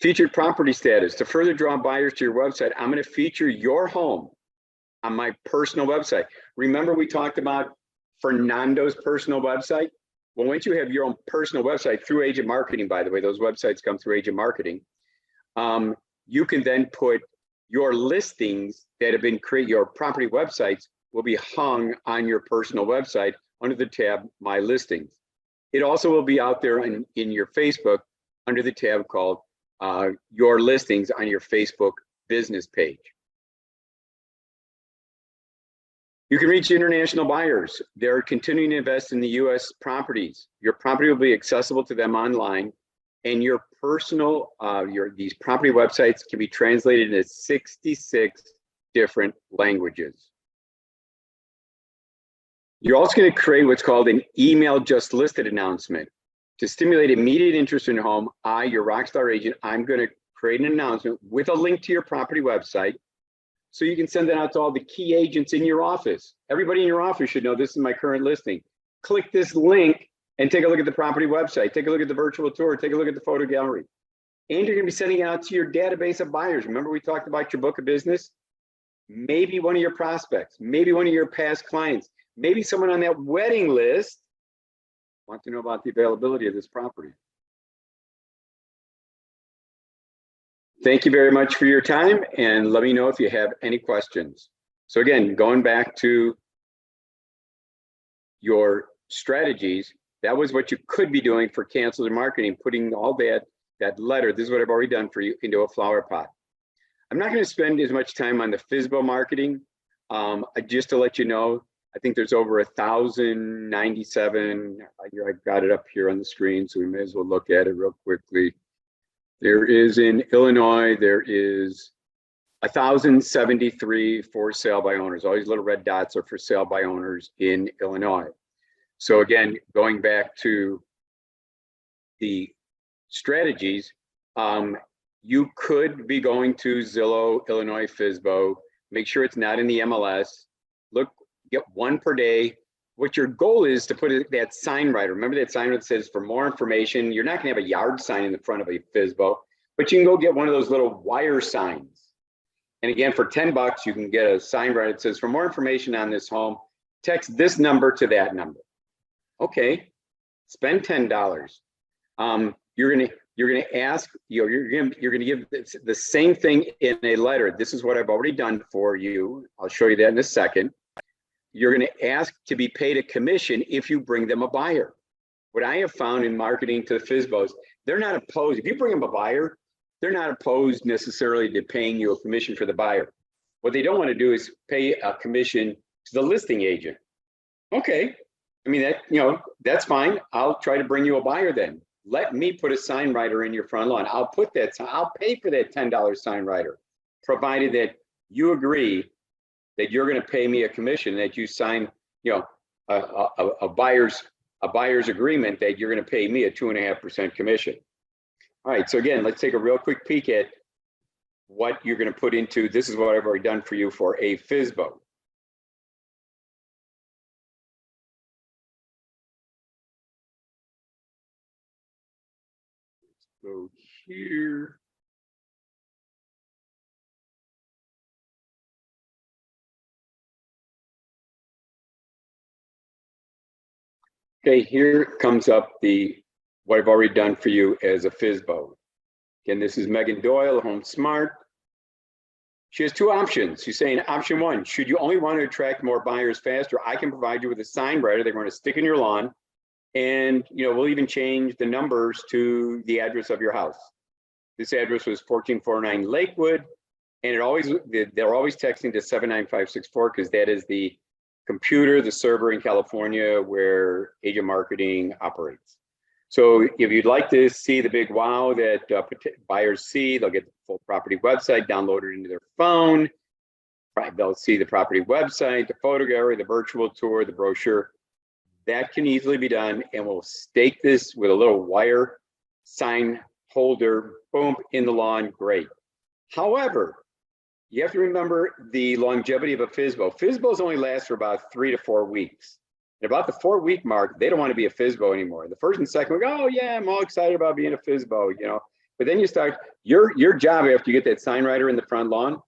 A: Featured property status. To further draw buyers to your website, I'm going to feature your home on my personal website. Remember we talked about Fernando's personal website? Well, once you have your own personal website through agent marketing, by the way, those websites come through agent marketing, you can then put your listings that have been created, your property websites will be hung on your personal website under the tab My Listings. It also will be out there in your Facebook under the tab called Your Listings on your Facebook business page. You can reach international buyers. They're continuing to invest in the US properties. Your property will be accessible to them online, and your personal, these property websites can be translated into 66 different languages. You're also going to create what's called an email just listed announcement. To stimulate immediate interest in your home, your rockstar agent, I'm going to create an announcement with a link to your property website, so you can send that out to all the key agents in your office. Everybody in your office should know this is my current listing. Click this link and take a look at the property website. Take a look at the virtual tour. Take a look at the photo gallery. And you're going to be sending it out to your database of buyers. Remember we talked about your book of business? Maybe one of your prospects, maybe one of your past clients, maybe someone on that wedding list wants to know about the availability of this property. Thank you very much for your time, and let me know if you have any questions. So again, going back to your strategies, that was what you could be doing for cancels and marketing, putting all that letter, this is what I've already done for you, into a flower pot. I'm not going to spend as much time on the FSBO marketing. Just to let you know, I think there's over 1,097. I've got it up here on the screen, so we may as well look at it real quickly. There is in Illinois, there is 1,073 for sale by owners. All these little red dots are for sale by owners in Illinois. So again, going back to the strategies, you could be going to Zillow, Illinois FSBO, make sure it's not in the MLS, look, get 1 per day. What your goal is to put that sign right. Remember that sign that says for more information. You're not gonna have a yard sign in the front of a FSBO, but you can go get one of those little wire signs. And again, for 10 bucks, you can get a sign right that says for more information on this home, text this number to that number. Okay, spend $10. You're gonna ask, you're gonna give the same thing in a letter. This is what I've already done for you. I'll show you that in a second. You're going to ask to be paid a commission if you bring them a buyer. What I have found in marketing to the FSBOs, they're not opposed. If you bring them a buyer, they're not opposed necessarily to paying you a commission for the buyer. What they don't want to do is pay a commission to the listing agent. Okay, I mean, that's fine. I'll try to bring you a buyer then. Let me put a sign writer in your front lawn. I'll pay for that $10 sign writer, provided that you agree that you're going to pay me a commission, that you sign, a buyer's agreement that you're going to pay me a 2.5% commission. All right. So again, let's take a real quick peek at what you're going to put into. This is what I've already done for you for a FSBO. Go here. Okay, here comes up what I've already done for you as a FSBO. Again, this is Megan Doyle, Home Smart. She has two options. She's saying option one, should you only want to attract more buyers faster, I can provide you with a sign writer they're going to stick in your lawn. And we'll even change the numbers to the address of your house. This address was 1449 Lakewood, and they're always texting to 79564 because that is the computer, the server in California where agent marketing operates. So if you'd like to see the big wow that buyers see, they'll get the full property website downloaded into their phone. They'll see the property website, the photo gallery, the virtual tour, the brochure. That can easily be done, and we'll stake this with a little wire sign holder, boom, in the lawn, great. However, you have to remember the longevity of a FSBO. FSBOs only last for about 3 to 4 weeks. At about the 4-week mark, they don't want to be a FSBO anymore. The first and second week, oh yeah, I'm all excited about being a FSBO, But then you start, your job after you get that sign writer in the front lawn,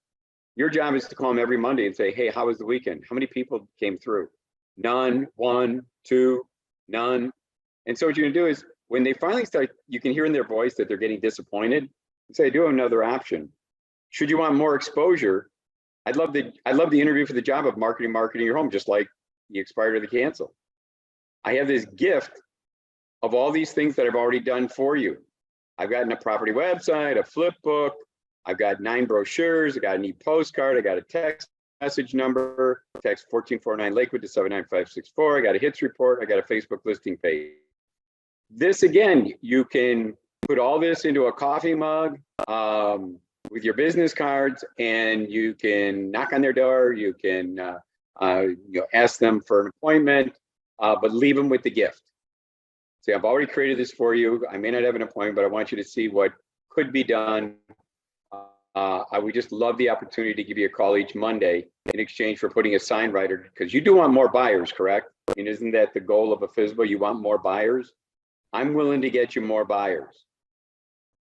A: your job is to call them every Monday and say, hey, how was the weekend? How many people came through? None, 1, 2, none. And so what you're gonna do is when they finally start, you can hear in their voice that they're getting disappointed. You say, I do have another option. Should you want more exposure, I'd love the interview for the job of marketing your home, just like the expired or the cancel. I have this gift of all these things that I've already done for you. I've gotten a property website, a flip book, I've got 9 brochures, I got an e-postcard, I got a text message number, text 1449 Lakewood to 79564, I got a hits report, I got a Facebook listing page. This again, you can put all this into a coffee mug with your business cards, and you can knock on their door, you can ask them for an appointment, but leave them with the gift. See, I've already created this for you. I may not have an appointment, but I want you to see what could be done. I would just love the opportunity to give you a call each Monday in exchange for putting a sign writer, because you do want more buyers, correct? And isn't that the goal of a FSBO? You want more buyers? I'm willing to get you more buyers.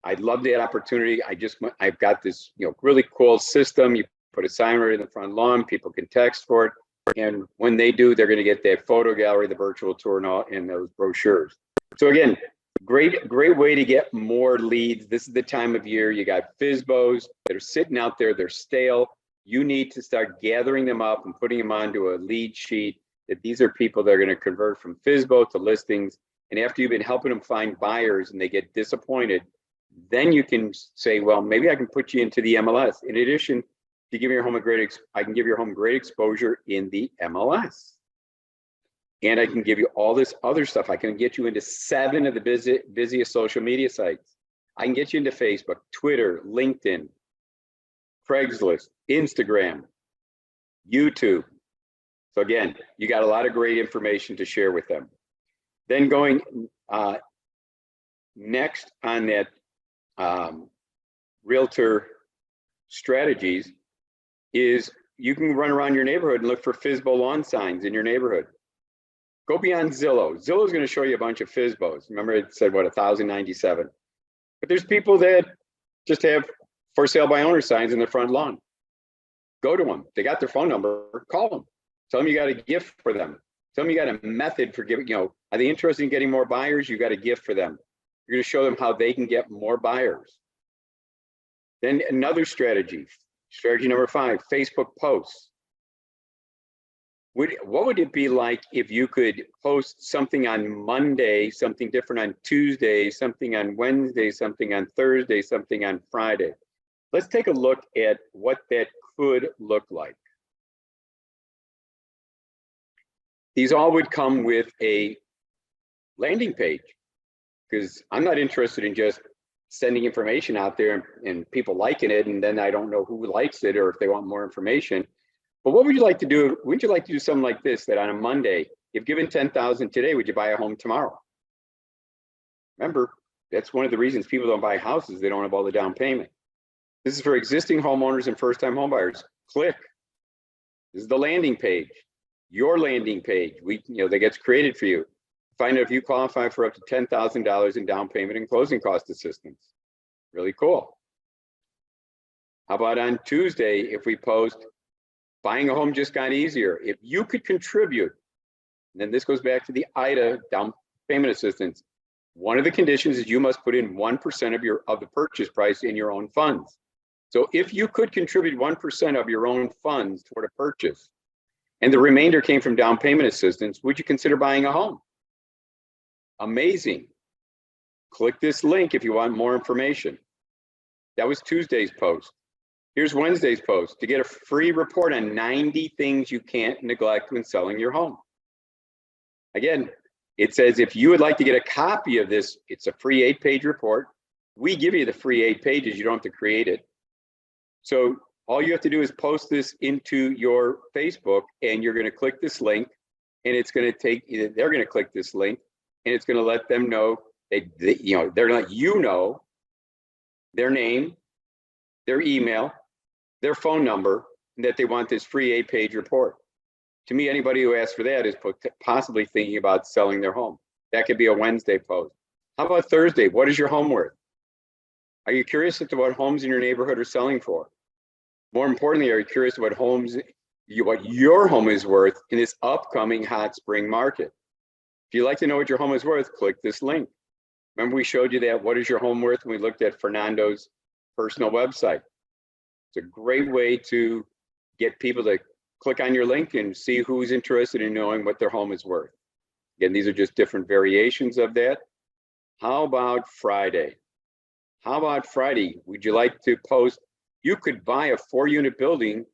A: I'd love that opportunity. I've got this, really cool system. You put a sign writer in the front lawn, people can text for it. And when they do, they're going to get that photo gallery, the virtual tour, and those brochures. So again, great way to get more leads. This is the time of year. You got FSBOs that are sitting out there. They're stale. You need to start gathering them up and putting them onto a lead sheet, that these are people that are going to convert from FSBO to listings. And after you've been helping them find buyers and they get disappointed, then you can say, well, maybe I can put you into the MLS. In addition to giving your home I can give your home great exposure in the MLS. And I can give you all this other stuff. I can get you into 7 of the busiest social media sites. I can get you into Facebook, Twitter, LinkedIn, Craigslist, Instagram, YouTube. So again, you got a lot of great information to share with them. Then going next on that realtor strategies is you can run around your neighborhood and look for FSBO lawn signs in your neighborhood. Go beyond Zillow. Zillow is going to show you a bunch of FSBOs. Remember, it said, what, 1,097. But there's people that just have for sale by owner signs in their front lawn. Go to them. They got their phone number. Call them. Tell them you got a gift for them. Tell them you got a method for giving, are they interested in getting more buyers? You got a gift for them. You're going to show them how they can get more buyers. Then another strategy number 5, Facebook posts. What would it be like if you could post something on Monday, something different on Tuesday, something on Wednesday, something on Thursday, something on Friday? Let's take a look at what that could look like. These all would come with a landing page, because I'm not interested in just sending information out there and people liking it, and then I don't know who likes it or if they want more information. But what would you like to do? Wouldn't you like to do something like this, that on a Monday, you've given 10,000 today, would you buy a home tomorrow? Remember, that's one of the reasons people don't buy houses. They don't have all the down payment. This is for existing homeowners and first-time homebuyers. Click. This is the landing page, your landing page. That gets created for you. Find out if you qualify for up to $10,000 in down payment and closing cost assistance. Really cool. How about on Tuesday, if we post, buying a home just got easier. If you could contribute, and then this goes back to the IDA down payment assistance. One of the conditions is you must put in 1% of the purchase price in your own funds. So if you could contribute 1% of your own funds toward a purchase, and the remainder came from down payment assistance, would you consider buying a home? Amazing. Click this link if you want more information. That was Tuesday's post. Here's Wednesday's post: to get a free report on 90 things you can't neglect when selling your home. Again, it says if you would like to get a copy of this, it's a free 8-page report. We give you the free 8 pages. You don't have to create it. So all you have to do is post this into your Facebook, and you're going to click this link, and it's going to take, they're going to click this link, and it's going to let them know they're going to let you know their name, their email, their phone number, and that they want this free 8-page report. To me, anybody who asks for that is possibly thinking about selling their home. That could be a Wednesday post. How about Thursday? What is your home worth? Are you curious as to what homes in your neighborhood are selling for? More importantly, are you curious what your home is worth in this upcoming hot spring market? If you'd like to know what your home is worth, click this link. Remember, we showed you that what is your home worth when we looked at Fernando's personal website. It's a great way to get people to click on your link and see who's interested in knowing what their home is worth. Again, these are just different variations of that. How about Friday? How about Friday? Would you like to post? You could buy a 4-unit building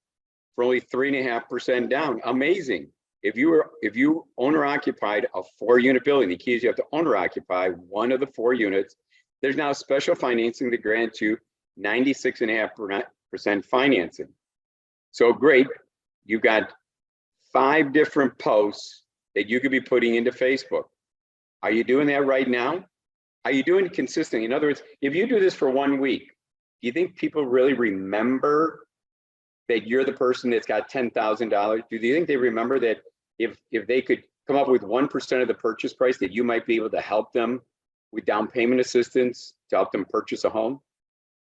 A: for only 3.5% down. Amazing. If you owner occupied a 4-unit building, the key is you have to owner occupy one of the 4 units. There's now special financing that grants you 96.5% financing. So great. You've got 5 different posts that you could be putting into Facebook. Are you doing that right now? Are you doing it consistently? In other words, if you do this for 1 week, do you think people really remember that you're the person that's got $10,000? Do you think they remember that if they could come up with 1% of the purchase price, that you might be able to help them with down payment assistance to help them purchase a home?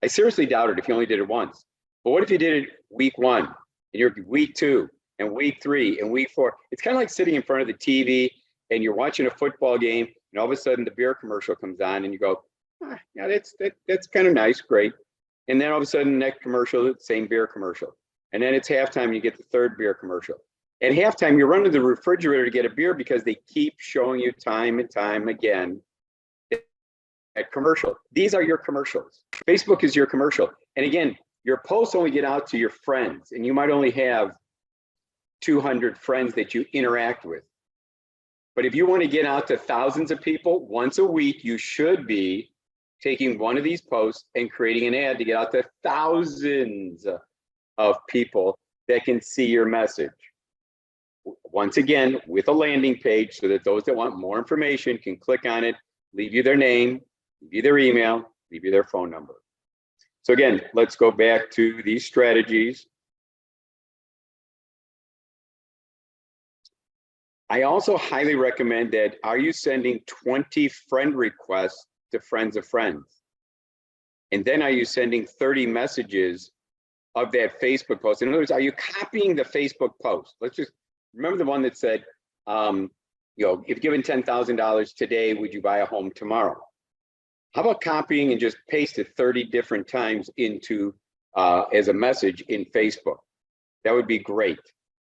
A: I seriously doubt it if you only did it once. But what if you did it week 1, and you're week 2, and week 3, and week 4? It's kind of like sitting in front of the TV and you're watching a football game, and all of a sudden the beer commercial comes on, and you go, yeah, that's kind of nice, great. And then all of a sudden, the next commercial, the same beer commercial. And then it's halftime, you get the 3rd beer commercial. At halftime, you run to the refrigerator to get a beer because they keep showing you time and time again that commercial. These are your commercials. Facebook is your commercial. And again, your posts only get out to your friends, and you might only have 200 friends that you interact with. But if you want to get out to thousands of people once a week, you should be taking one of these posts and creating an ad to get out to thousands of people that can see your message. Once again, with a landing page, so that those that want more information can click on it, leave you their name, leave you their email, leave you their phone number. So again, let's go back to these strategies. I also highly recommend that, are you sending 20 friend requests to friends of friends? And then are you sending 30 messages of that Facebook post? In other words, are you copying the Facebook post? Let's just remember the one that said, if given $10,000 today, would you buy a home tomorrow? How about copying and just paste it 30 different times into as a message in Facebook? That would be great.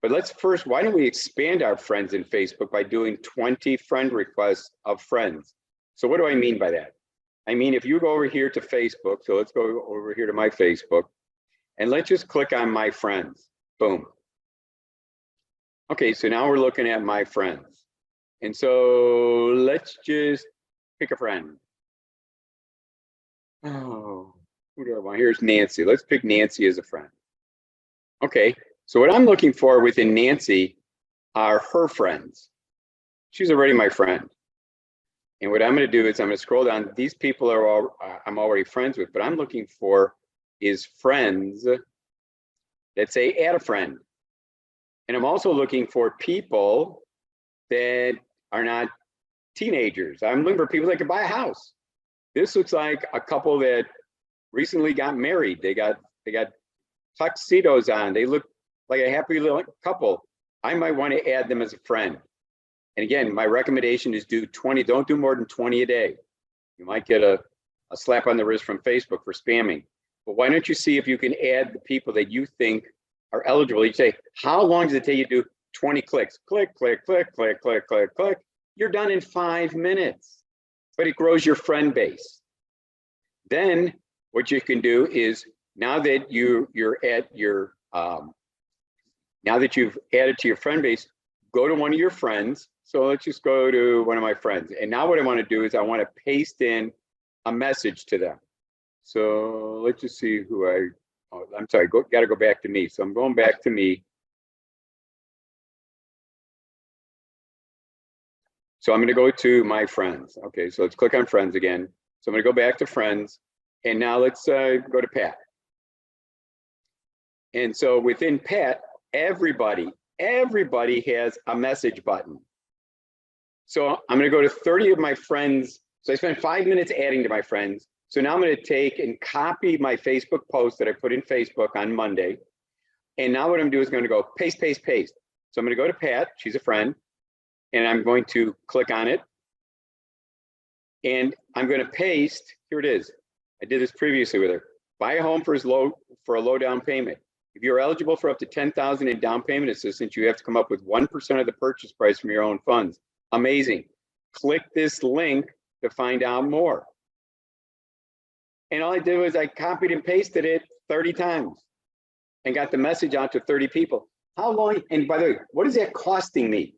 A: But let's first, why don't we expand our friends in Facebook by doing 20 friend requests of friends? So what do I mean by that? I mean, if you go over here to Facebook, so let's go over here to my Facebook, and let's just click on my friends, boom. Okay, so now we're looking at my friends. And so let's just pick a friend. Oh, who do I want? Here's Nancy. Let's pick Nancy as a friend. Okay, so what I'm looking for within Nancy are her friends. She's already my friend. And what I'm going to do is I'm going to scroll down. These people are all I'm already friends with, but I'm looking for is friends that say add a friend. And I'm also looking for people that are not teenagers. I'm looking for people that can buy a house. This looks like a couple that recently got married. They got tuxedos on. They look like a happy little couple. I might want to add them as a friend. And again, my recommendation is do 20. Don't do more than 20 a day. You might get a slap on the wrist from Facebook for spamming. But why don't you see if you can add the people that you think are eligible? You say, how long does it take you to do 20 clicks? Click, click, click, click, click, click, click. You're done in 5 minutes, but it grows your friend base. Then what you can do is now that you're at your, now that you've added to your friend base, go to one of your friends. So let's just go to one of my friends. And now what I want to do is I want to paste in a message to them. So let's just see who I'm sorry, got to go back to me. So I'm going back to me. So I'm going to go to my friends. Okay, so let's click on friends again. So I'm going to go back to friends. And now let's go to Pat. And so within Pat, everybody has a message button. So I'm going to go to 30 of my friends. So I spent 5 minutes adding to my friends. So now I'm going to take and copy my Facebook post that I put in Facebook on Monday. And now what I'm doing is going to go paste, paste, paste. So I'm going to go to Pat. She's a friend. And I'm going to click on it. And I'm going to paste. Here it is. I did this previously with her. Buy a home for a low down payment. If you're eligible for up to $10,000 in down payment assistance, you have to come up with 1% of the purchase price from your own funds. Amazing. Click this link to find out more. And all I did was I copied and pasted it 30 times and got the message out to 30 people. How long, and by the way, what is that costing me?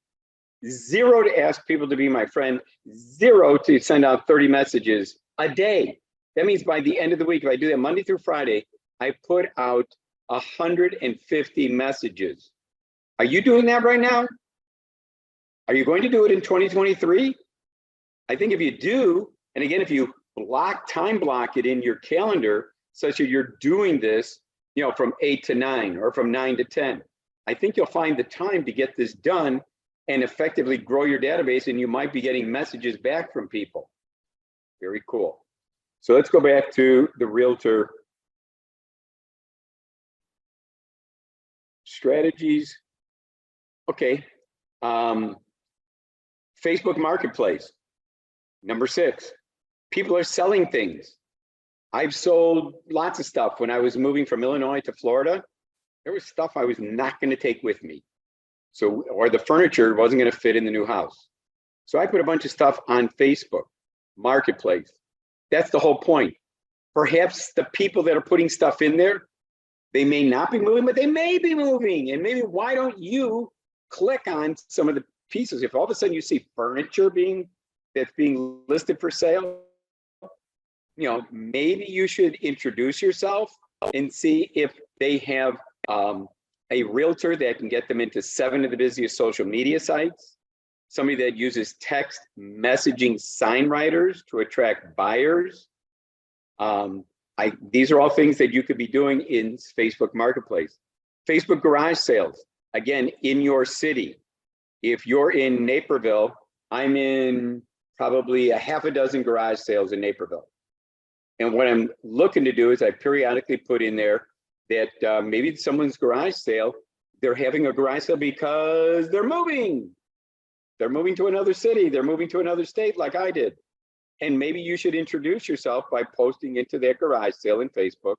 A: 0 to ask people to be my friend, 0 to send out 30 messages a day. That means by the end of the week, if I do that Monday through Friday, I put out 150 messages. Are you doing that right now? Are you going to do it in 2023? I think if you do, and again, if you time block it in your calendar, such that you're doing this, from 8 to 9 or from 9 to 10, I think you'll find the time to get this done and effectively grow your database, and you might be getting messages back from people. Very cool. So let's go back to the realtor strategies. Okay. Facebook Marketplace. Number 6, people are selling things. I've sold lots of stuff. When I was moving from Illinois to Florida, there was stuff I was not going to take with me. So, or the furniture wasn't going to fit in the new house. So I put a bunch of stuff on Facebook Marketplace. That's the whole point. Perhaps the people that are putting stuff in there, they may not be moving, but they may be moving. And maybe why don't you click on some of the pieces? If all of a sudden you see furniture that's being listed for sale, maybe you should introduce yourself and see if they have a realtor that can get them into 7 of the busiest social media sites, somebody that uses text messaging sign writers to attract buyers. These are all things that you could be doing in Facebook Marketplace. Facebook garage sales, again, in your city. If you're in Naperville, I'm in probably a half a dozen garage sales in Naperville. And what I'm looking to do is I periodically put in there that maybe someone's garage sale, they're having a garage sale because they're moving. They're moving to another city. They're moving to another state like I did. And maybe you should introduce yourself by posting into their garage sale in Facebook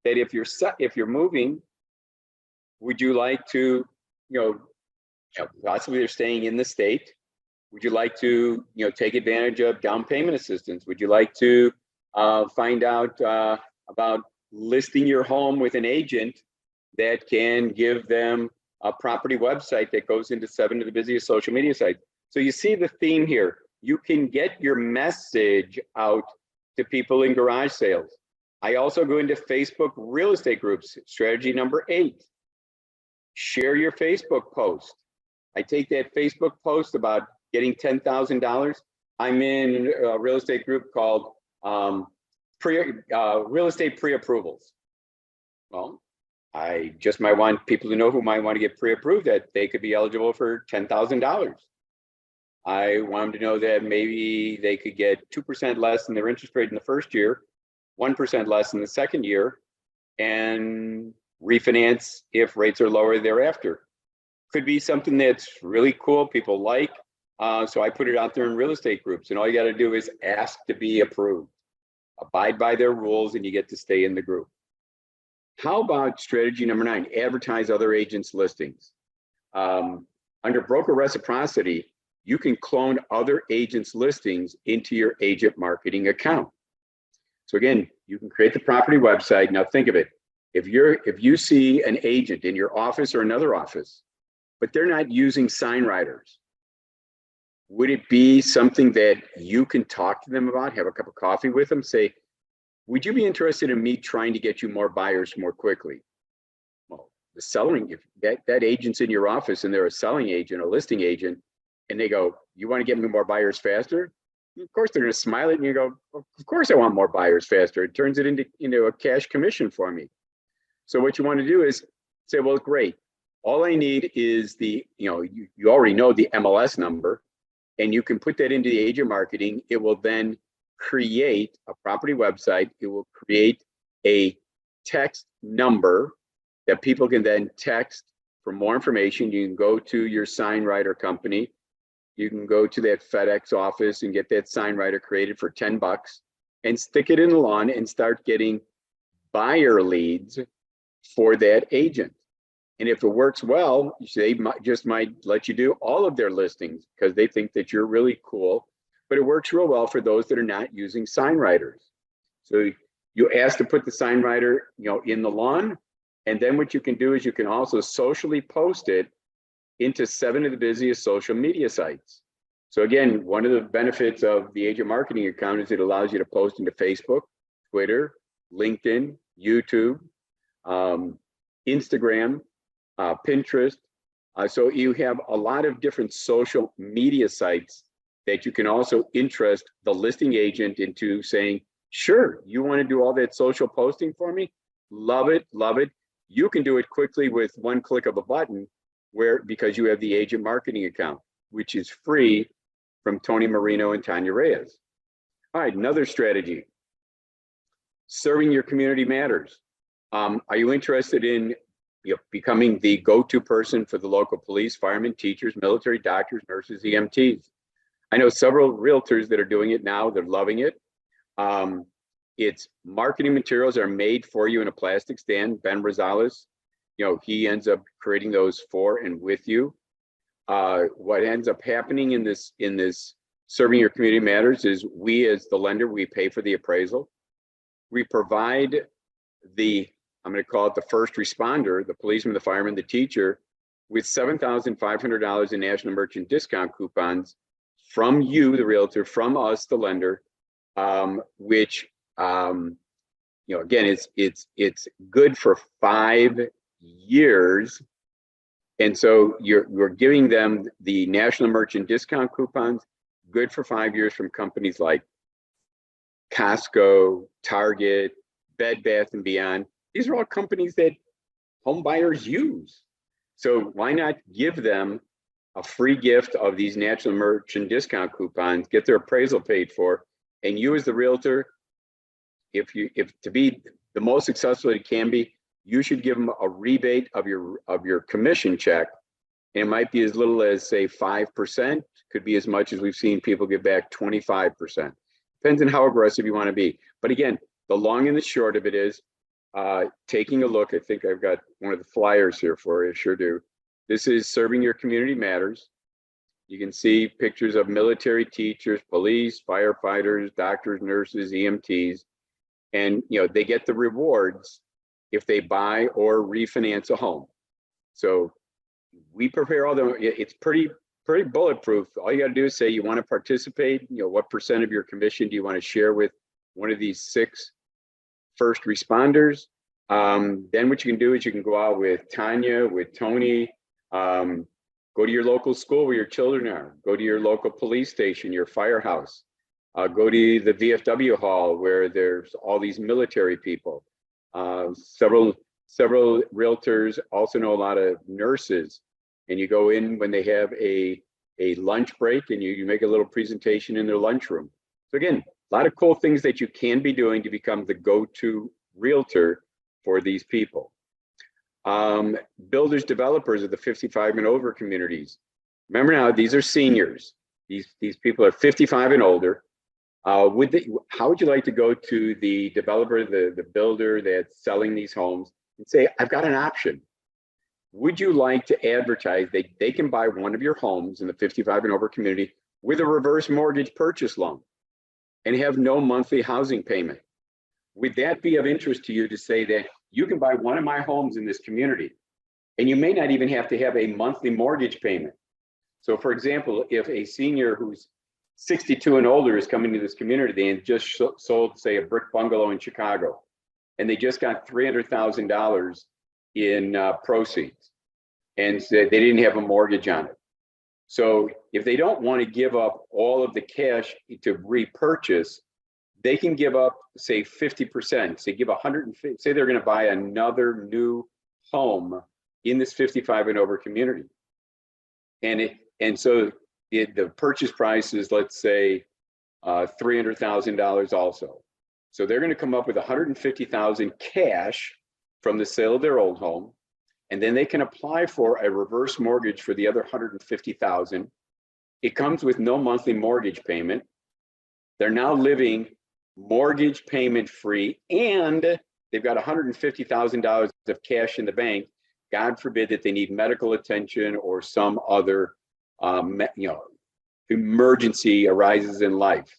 A: that if you're moving, would you like to, possibly they're staying in the state. Would you like to, take advantage of down payment assistance? Would you like to find out about listing your home with an agent that can give them a property website that goes into 7 of the busiest social media sites. So you see the theme here. You can get your message out to people in garage sales. I also go into Facebook real estate groups. Strategy number 8, share your Facebook post. I take that Facebook post about getting $10,000. I'm in a real estate group called real estate pre-approvals. Well, I just might want people to know who might want to get pre-approved that they could be eligible for $10,000. I want them to know that maybe they could get 2% less than their interest rate in the first year, 1% less in the second year, and refinance if rates are lower thereafter. Could be something that's really cool, people like. So I put it out there in real estate groups, and all you got to do is ask to be approved. Abide by their rules, and you get to stay in the group. How about strategy number 9, advertise other agents' listings? Under broker reciprocity, you can clone other agents' listings into your agent marketing account. So again, you can create the property website. Now think of it. If you see an agent in your office or another office, but they're not using sign writers, would it be something that you can talk to them about, have a cup of coffee with them, say, would you be interested in me trying to get you more buyers more quickly? Well, the selling, if that agent's in your office and they're a selling agent, a listing agent, and they go, you want to get me more buyers faster? Of course, they're going to smile at you and go, of course I want more buyers faster. It turns it into a cash commission for me. So what you want to do is say, well, great. All I need is you already know the MLS number, and you can put that into the agent marketing. It will then create a property website. It will create a text number that people can then text for more information. You can go to your sign writer company. You can go to that FedEx office and get that sign writer created for $10 and stick it in the lawn and start getting buyer leads for that agent. And if it works well, they might let you do all of their listings because they think that you're really cool. But it works real well for those that are not using sign writers. So you ask to put the sign writer, in the lawn, and then what you can do is you can also socially post it into 7 of the busiest social media sites. So again, one of the benefits of the agent marketing account is it allows you to post into Facebook, Twitter, LinkedIn, YouTube, Instagram, Pinterest. So you have a lot of different social media sites that you can also interest the listing agent into saying, sure, you want to do all that social posting for me? Love it, love it. You can do it quickly with one click of a button because you have the agent marketing account, which is free from Tony Marino and Tanya Reyes. All right, another strategy. Serving your community matters. Are you interested in becoming the go-to person for the local police, firemen, teachers, military, doctors, nurses, EMTs? I know several realtors that are doing it now. They're loving it. Its marketing materials are made for you in a plastic stand. Ben Rosales, he ends up creating those for and with you. What ends up happening in this serving your community matters is we, as the lender, we pay for the appraisal. We provide I'm going to call it the first responder, the policeman, the fireman, the teacher, with $7,500 in national merchant discount coupons from you, the realtor, from us, the lender, which again, it's good for 5 years. And so you're giving them the national merchant discount coupons, good for 5 years, from companies like Costco, Target, Bed Bath & Beyond. These are all companies that home buyers use. So why not give them a free gift of these national merchant discount coupons, get their appraisal paid for, and you as the realtor, if to be the most successful it can be, you should give them a rebate of your commission check. And it might be as little as, say, 5%, could be as much as we've seen people give back 25%. Depends on how aggressive you want to be. But again, the long and the short of it is taking a look. I think I've got one of the flyers here for you. Sure do. This is Serving Your Community Matters. You can see pictures of military, teachers, police, firefighters, doctors, nurses, EMTs, and they get the rewards if they buy or refinance a home. So We prepare all the, it's pretty bulletproof. All you got to do is say you want to participate. What percent of your commission do you want to share with one of these 6 first responders? Then what you can do is you can go out with Tanya, with Tony, go to your local school where your children are, go to your local police station, your firehouse, go to the VFW hall where there's all these military people. Several realtors also know a lot of nurses, and you go in when they have a lunch break and you make a little presentation in their lunchroom. So again, a lot of cool things that you can be doing to become the go-to realtor for these people. Builders, developers of the 55 and over communities. Remember now, these are seniors. These people are 55 and older. How would you like to go to the developer, the builder that's selling these homes and say, I've got an option. Would you like to advertise that they can buy one of your homes in the 55 and over community with a reverse mortgage purchase loan and have no monthly housing payment? Would that be of interest to you to say that you can buy one of my homes in this community and you may not even have to have a monthly mortgage payment? So for example, if a senior who's 62 and older is coming to this community and just sold, say, a brick bungalow in Chicago, and they just got $300,000 in proceeds, and said they didn't have a mortgage on it. So if they don't want to give up all of the cash to repurchase, they can give up, say, 50%. Say give 150. Say they're going to buy another new home in this 55 and over community, and so the purchase price is, let's say, $300,000 also. So they're going to come up with $150,000 cash from the sale of their old home, and then they can apply for a reverse mortgage for the other $150,000. It comes with no monthly mortgage payment. They're now living mortgage payment free, and they've got $150,000 of cash in the bank. God forbid that they need medical attention or some other emergency arises in life.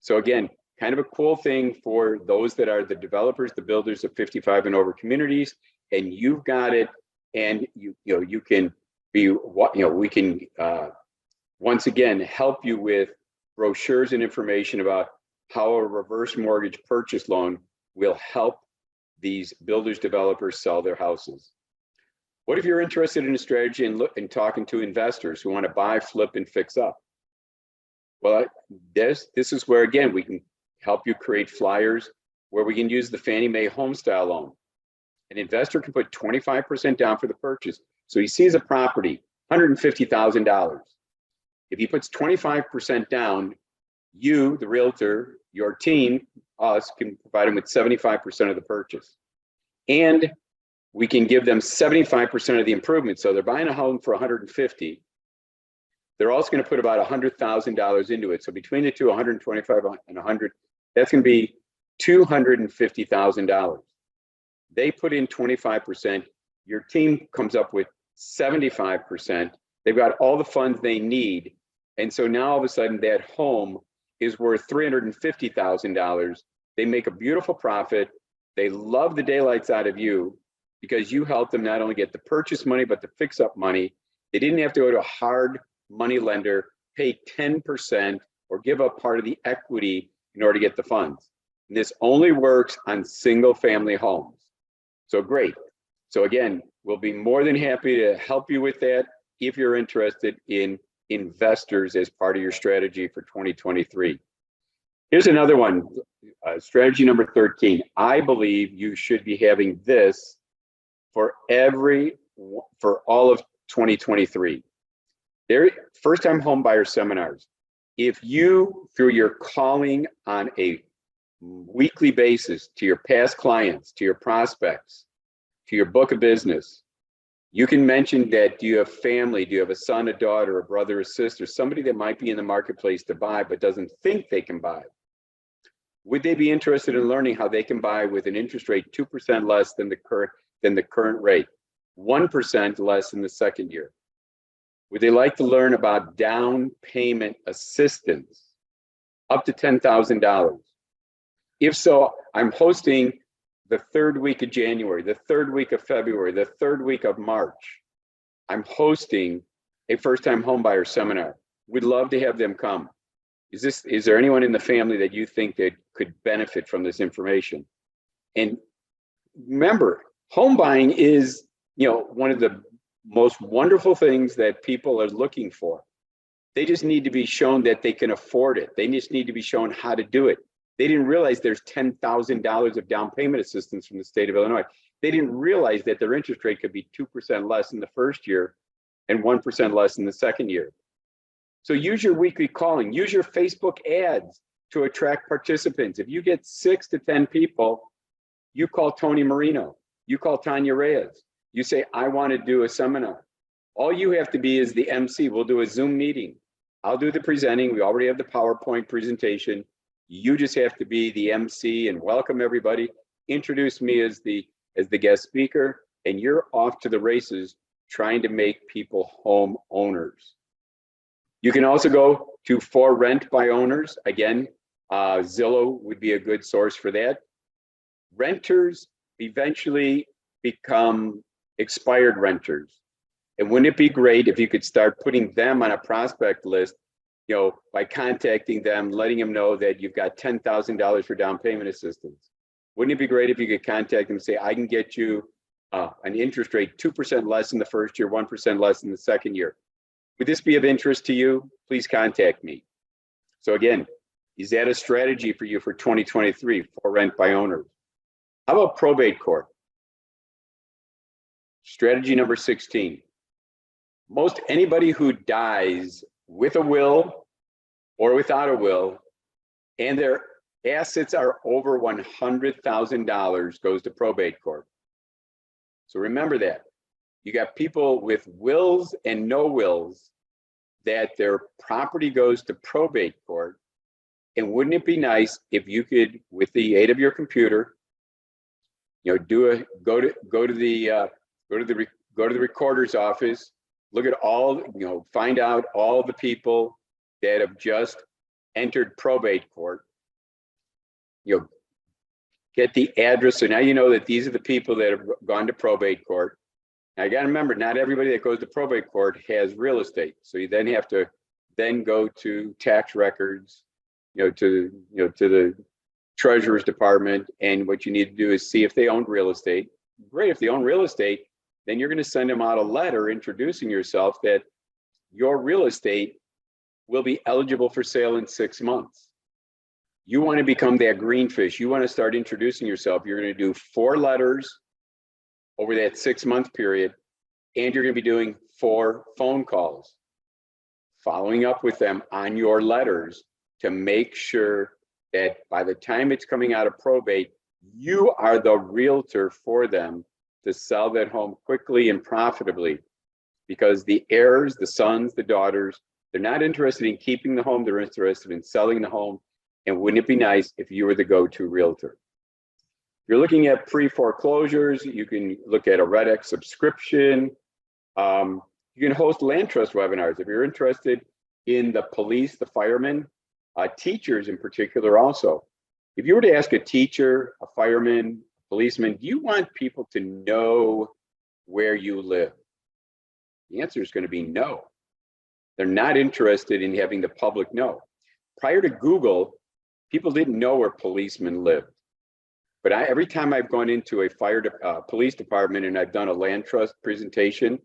A: So again, kind of a cool thing for those that are the developers, the builders of 55 and over communities, and you've got it, and you can be we can once again help you with brochures and information about how a reverse mortgage purchase loan will help these builders, developers sell their houses. What if you're interested in a strategy and talking to investors who want to buy, flip, and fix up? Well, this is where, again, we can help you create flyers where we can use the Fannie Mae Homestyle loan. An investor can put 25% down for the purchase. So he sees a property, $150,000. If he puts 25% down, you, the realtor, your team, us, can provide him with 75% of the purchase. And we can give them 75% of the improvement. So they're buying a home for $150,000. They're also going to put about $100,000 into it. So between the two, 125 and 100, that's going to be $250,000. They put in 25%. Your team comes up with 75%. They've got all the funds they need. And so now all of a sudden that home is worth $350,000. They make a beautiful profit. They love the daylights out of you because you helped them not only get the purchase money, but the fix up money. They didn't have to go to a hard money lender, pay 10% or give up part of the equity in order to get the funds. And this only works on single family homes. So great. So again, we'll be more than happy to help you with that if you're interested in investors as part of your strategy for 2023. Here's another one, strategy number 13. I believe you should be having this for all of 2023. They're first-time home buyer seminars. If you, through your calling on a weekly basis to your past clients, to your prospects, to your book of business, you can mention that, do you have family? Do you have a son, a daughter, a brother, a sister, somebody that might be in the marketplace to buy but doesn't think they can buy? Would they be interested in learning how they can buy with an interest rate 2% less than the current rate, 1% less in the second year? Would they like to learn about down payment assistance up to $10,000? If so, I'm hosting the third week of January, the third week of February, the third week of March. I'm hosting a first-time homebuyer seminar. We'd love to have them come. Is there anyone in the family that you think that could benefit from this information? And remember, home buying is, one of the most wonderful things that people are looking for. They just need to be shown that they can afford it. They just need to be shown how to do it. They didn't realize there's $10,000 of down payment assistance from the state of Illinois. They didn't realize that their interest rate could be 2% less in the first year and 1% less in the second year. So use your weekly calling, use your Facebook ads to attract participants. If you get 6 to 10 people, you call Tony Marino, you call Tanya Reyes, you say, I want to do a seminar. All you have to be is the MC. We'll do a Zoom meeting. I'll do the presenting. We already have the PowerPoint presentation. You just have to be the MC and welcome everybody. Introduce me as the guest speaker, and you're off to the races trying to make people home owners. You can also go to For Rent by Owners. Again, Zillow would be a good source for that. Renters eventually become expired renters. And wouldn't it be great if you could start putting them on a prospect list, by contacting them, letting them know that you've got $10,000 for down payment assistance? Wouldn't it be great if you could contact them and say, I can get you an interest rate 2% less in the first year, 1% less in the second year. Would this be of interest to you? Please contact me. So again, is that a strategy for you for 2023 for rent by owners? How about probate court? Strategy number 16. Most anybody who dies with a will or without a will and their assets are over $100,000 goes to probate court. So remember that. You got people with wills and no wills that their property goes to probate court. And wouldn't it be nice if you could, with the aid of your computer, go to the recorder's office, look at all, find out all the people that have just entered probate court. Get the address. So now you know that these are the people that have gone to probate court. Now you got to remember, not everybody that goes to probate court has real estate. So you then have to go to tax records, to the treasurer's department. And what you need to do is see if they own real estate. Great. If they own real estate, then you're going to send them out a letter introducing yourself that your real estate will be eligible for sale in 6 months. You want to become that green fish. You want to start introducing yourself. You're going to do 4 letters over that 6-month period, and you're going to be doing 4 phone calls, following up with them on your letters to make sure that by the time it's coming out of probate, you are the realtor for them to sell that home quickly and profitably, because the heirs, the sons, the daughters, they're not interested in keeping the home. They're interested in selling the home. And wouldn't it be nice if you were the go-to realtor? If you're looking at pre-foreclosures, you can look at a RedX subscription. You can host land trust webinars. If you're interested in the police, the firemen, teachers in particular also. If you were to ask a teacher, a fireman, a policeman, do you want people to know where you live? The answer is going to be no. They're not interested in having the public know. Prior to Google, people didn't know where policemen lived. But every time I've gone into a police department and I've done a land trust presentation,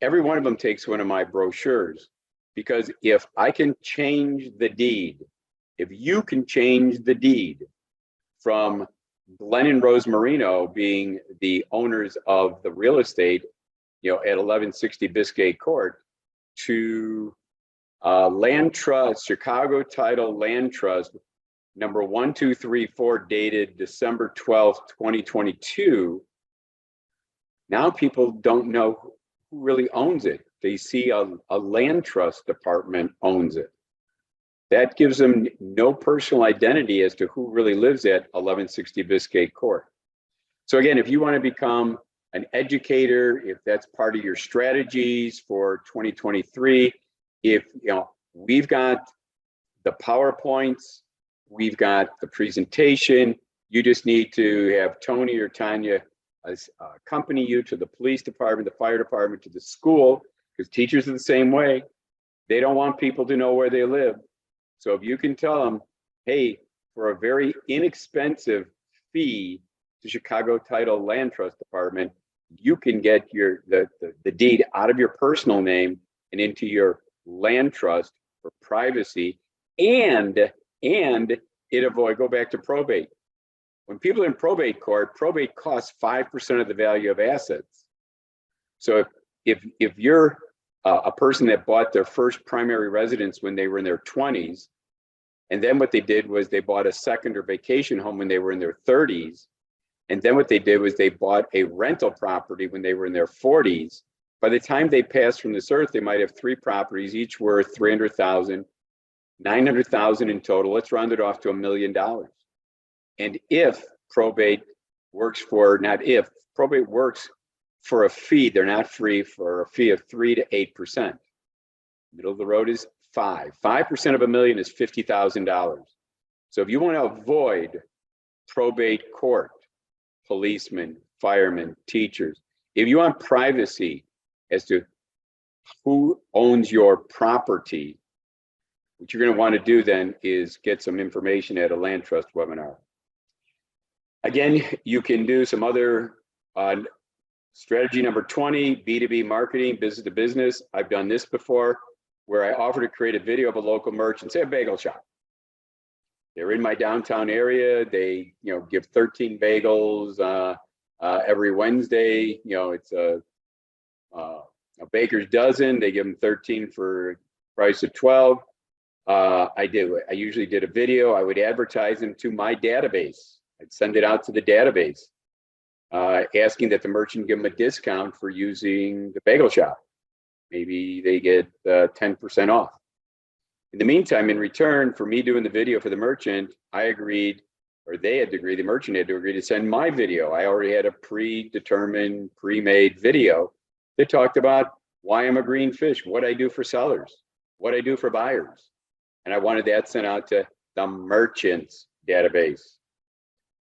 A: every one of them takes one of my brochures, because if I can change the deed, if you can change the deed from Glen and Rose Marino being the owners of the real estate, at 1160 Biscay Court, to land trust, Chicago Title Land Trust, number 1234, dated December 12th, 2022. Now people don't know who really owns it. They see a land trust department owns it. That gives them no personal identity as to who really lives at 1160 Biscay Court. So again, if you want to become an educator, if that's part of your strategies for 2023, we've got the PowerPoints, we've got the presentation. You just need to have Tony or Tanya accompany you to the police department, the fire department, to the school, because teachers are the same way. They don't want people to know where they live. So if you can tell them, hey, for a very inexpensive fee to Chicago Title Land Trust Department, you can get the deed out of your personal name and into your land trust for privacy, and it avoid go back to probate. When people are in probate court, probate costs 5% of the value of assets. So if you're a person that bought their first primary residence when they were in their 20s, and then what they did was they bought a second or vacation home when they were in their 30s, and then what they did was they bought a rental property when they were in their 40s. By the time they pass from this earth, they might have 3 properties, each worth $300,000, $900,000 in total. Let's round it off to $1 million. And if probate works for, not if, probate works for a fee, they're not free, for a fee of 3 to 8%. Middle of the road is 5. 5% of $1 million is $50,000. So if you want to avoid probate court, policemen, firemen, teachers, if you want privacy as to who owns your property, what you're going to want to do then is get some information at a land trust webinar. Again, you can do some other strategy number 20, B2B marketing, business to business. I've done this before, where I offer to create a video of a local merchant, say a bagel shop. They're in my downtown area. They, give 13 bagels every Wednesday. It's a baker's dozen. They give them 13 for a price of 12. I usually did a video. I would advertise them to my database. I'd send it out to the database, asking that the merchant give them a discount for using the bagel shop. Maybe they get 10% off. In the meantime, in return for me doing the video for the merchant, I agreed, or they had to agree, the merchant had to agree to send my video. I already had a predetermined, pre-made video that talked about why I'm a green fish, what I do for sellers, what I do for buyers. And I wanted that sent out to the merchant's database.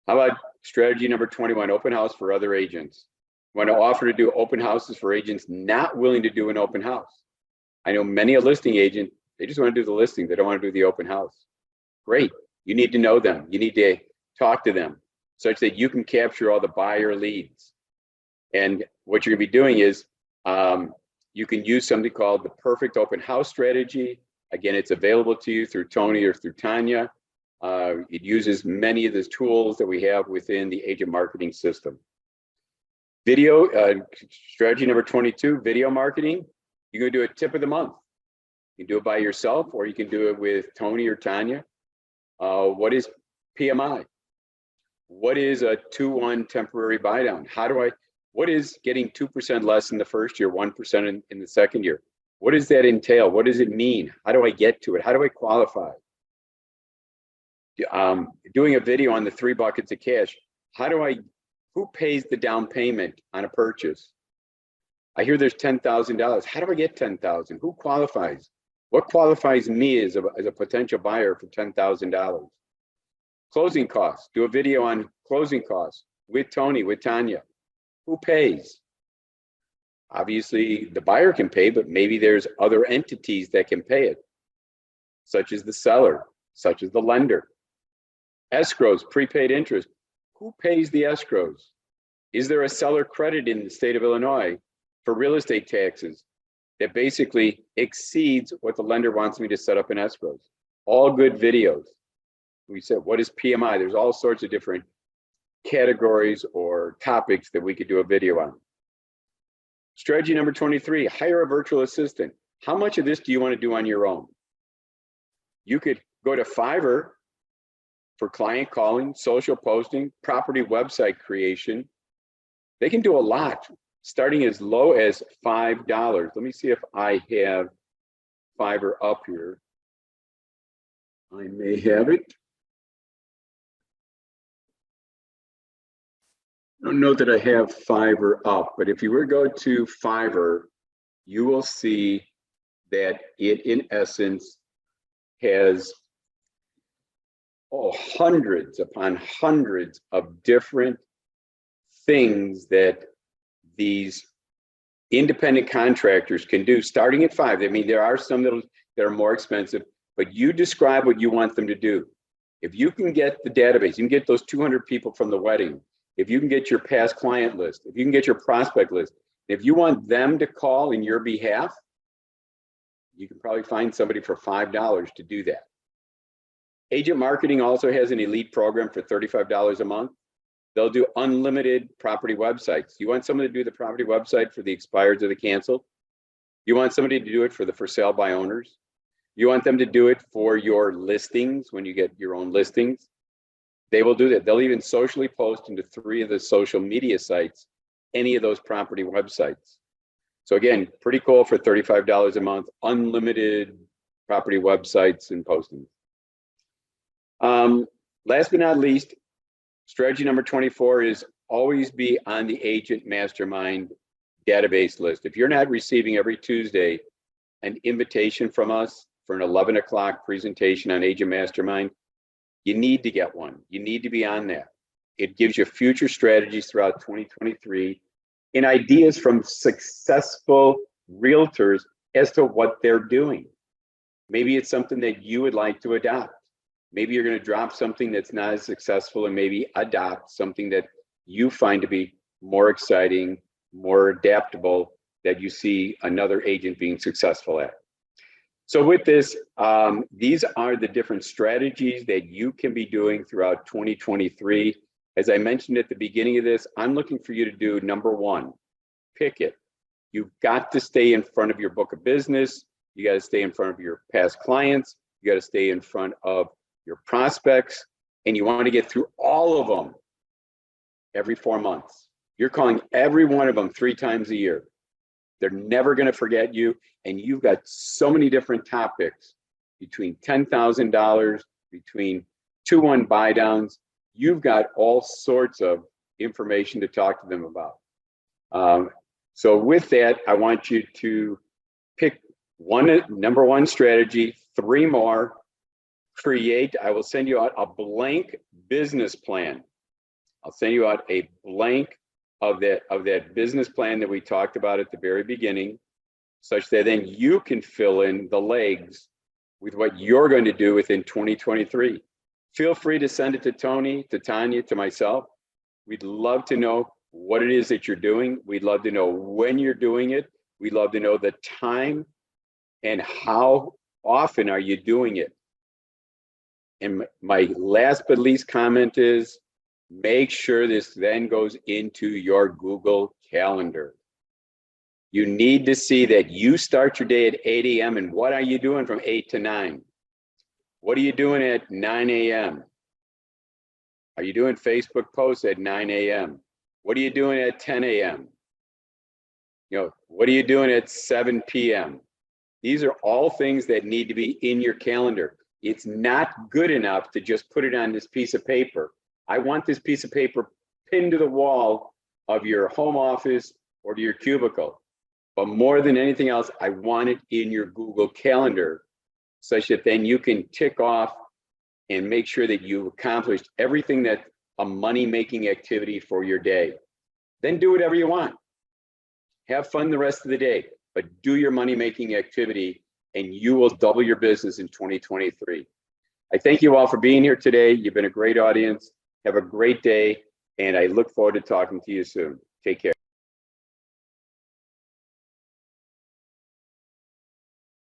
A: How about strategy number 21, open house for other agents? I want to offer to do open houses for agents not willing to do an open house. I know many a listing agent, they just want to do the listing. They don't want to do the open house. Great. You need to know them. You need to talk to them such that you can capture all the buyer leads. And what you're going to be doing is you can use something called the perfect open house strategy. Again, it's available to you through Tony or through Tanya. It uses many of the tools that we have within the agent marketing system. Video, strategy number 22, video marketing. You're going to do a tip of the month. You can do it by yourself, or you can do it with Tony or Tanya. What is PMI? What is a 2-1 temporary buy down? What is getting 2% less in the first year, 1% in the second year? What does that entail? What does it mean? How do I get to it? How do I qualify? Doing a video on the 3 buckets of cash. Who pays the down payment on a purchase? I hear there's $10,000. How do I get $10,000? Who qualifies? What qualifies me as a potential buyer for $10,000? Closing costs. Do a video on closing costs with Tony, with Tanya. Who pays? Obviously, the buyer can pay, but maybe there's other entities that can pay it, such as the seller, such as the lender. Escrows, prepaid interest. Who pays the escrows? Is there a seller credit in the state of Illinois for real estate taxes that basically exceeds what the lender wants me to set up in escrows? All good videos. We said, what is PMI? There's all sorts of different categories or topics that we could do a video on. Strategy number 23, hire a virtual assistant. How much of this do you want to do on your own? You could go to Fiverr for client calling, social posting, property website creation. They can do a lot, starting as low as $5. Let me see if I have Fiverr up here. I may have it. I don't know that I have Fiverr up, but if you were to go to Fiverr, you will see that it, in essence, has hundreds upon hundreds of different things that these independent contractors can do starting at 5. I mean, there are some that are more expensive, but you describe what you want them to do. If you can get the database, you can get those 200 people from the wedding, if you can get your past client list, if you can get your prospect list, if you want them to call in your behalf, you can probably find somebody for $5 to do that. Agent Marketing also has an elite program for $35 a month. They'll do unlimited property websites. You want someone to do the property website for the expireds or the canceled? You want somebody to do it for the for sale by owners? You want them to do it for your listings when you get your own listings? They will do that. They'll even socially post into 3 of the social media sites, any of those property websites. So again, pretty cool for $35 a month, unlimited property websites and postings. Last but not least, strategy number 24 is always be on the Agent Mastermind database list. If you're not receiving every Tuesday an invitation from us for an 11 o'clock presentation on Agent Mastermind, you need to get one. You need to be on that. It gives you future strategies throughout 2023 and ideas from successful realtors as to what they're doing. Maybe it's something that you would like to adopt. Maybe you're going to drop something that's not as successful and maybe adopt something that you find to be more exciting, more adaptable, that you see another agent being successful at. So with this, these are the different strategies that you can be doing throughout 2023. As I mentioned at the beginning of this, I'm looking for you to do number 1, pick it. You've got to stay in front of your book of business. You got to stay in front of your past clients. You got to stay in front of your prospects, and you want to get through all of them every 4 months. You're calling every one of them 3 times a year. They're never going to forget you. And you've got so many different topics between $10,000, between 2-1 buy downs. You've got all sorts of information to talk to them about. So with that, I want you to pick number 1 strategy, 3 more, create. I will send you out a blank business plan. I'll send you out a blank of that business plan that we talked about at the very beginning, such that then you can fill in the legs with what you're going to do within 2023. Feel free to send it to Tony, to Tanya, to myself. We'd love to know what it is that you're doing. We'd love to know when you're doing it. We'd love to know the time and how often are you doing it. And my last but least comment is, make sure this then goes into your Google Calendar. You need to see that you start your day at 8 a.m. and what are you doing from 8 to 9? What are you doing at 9 a.m.? Are you doing Facebook posts at 9 a.m.? What are you doing at 10 a.m.? What are you doing at 7 p.m.? These are all things that need to be in your calendar. It's not good enough to just put it on this piece of paper. I want this piece of paper pinned to the wall of your home office or to your cubicle. But more than anything else, I want it in your Google Calendar, such that then you can tick off and make sure that you've accomplished everything that's a money-making activity for your day. Then do whatever you want. Have fun the rest of the day, but do your money-making activity and you will double your business in 2023. I thank you all for being here today. You've been a great audience. Have a great day, and I look forward to talking to you soon. Take care.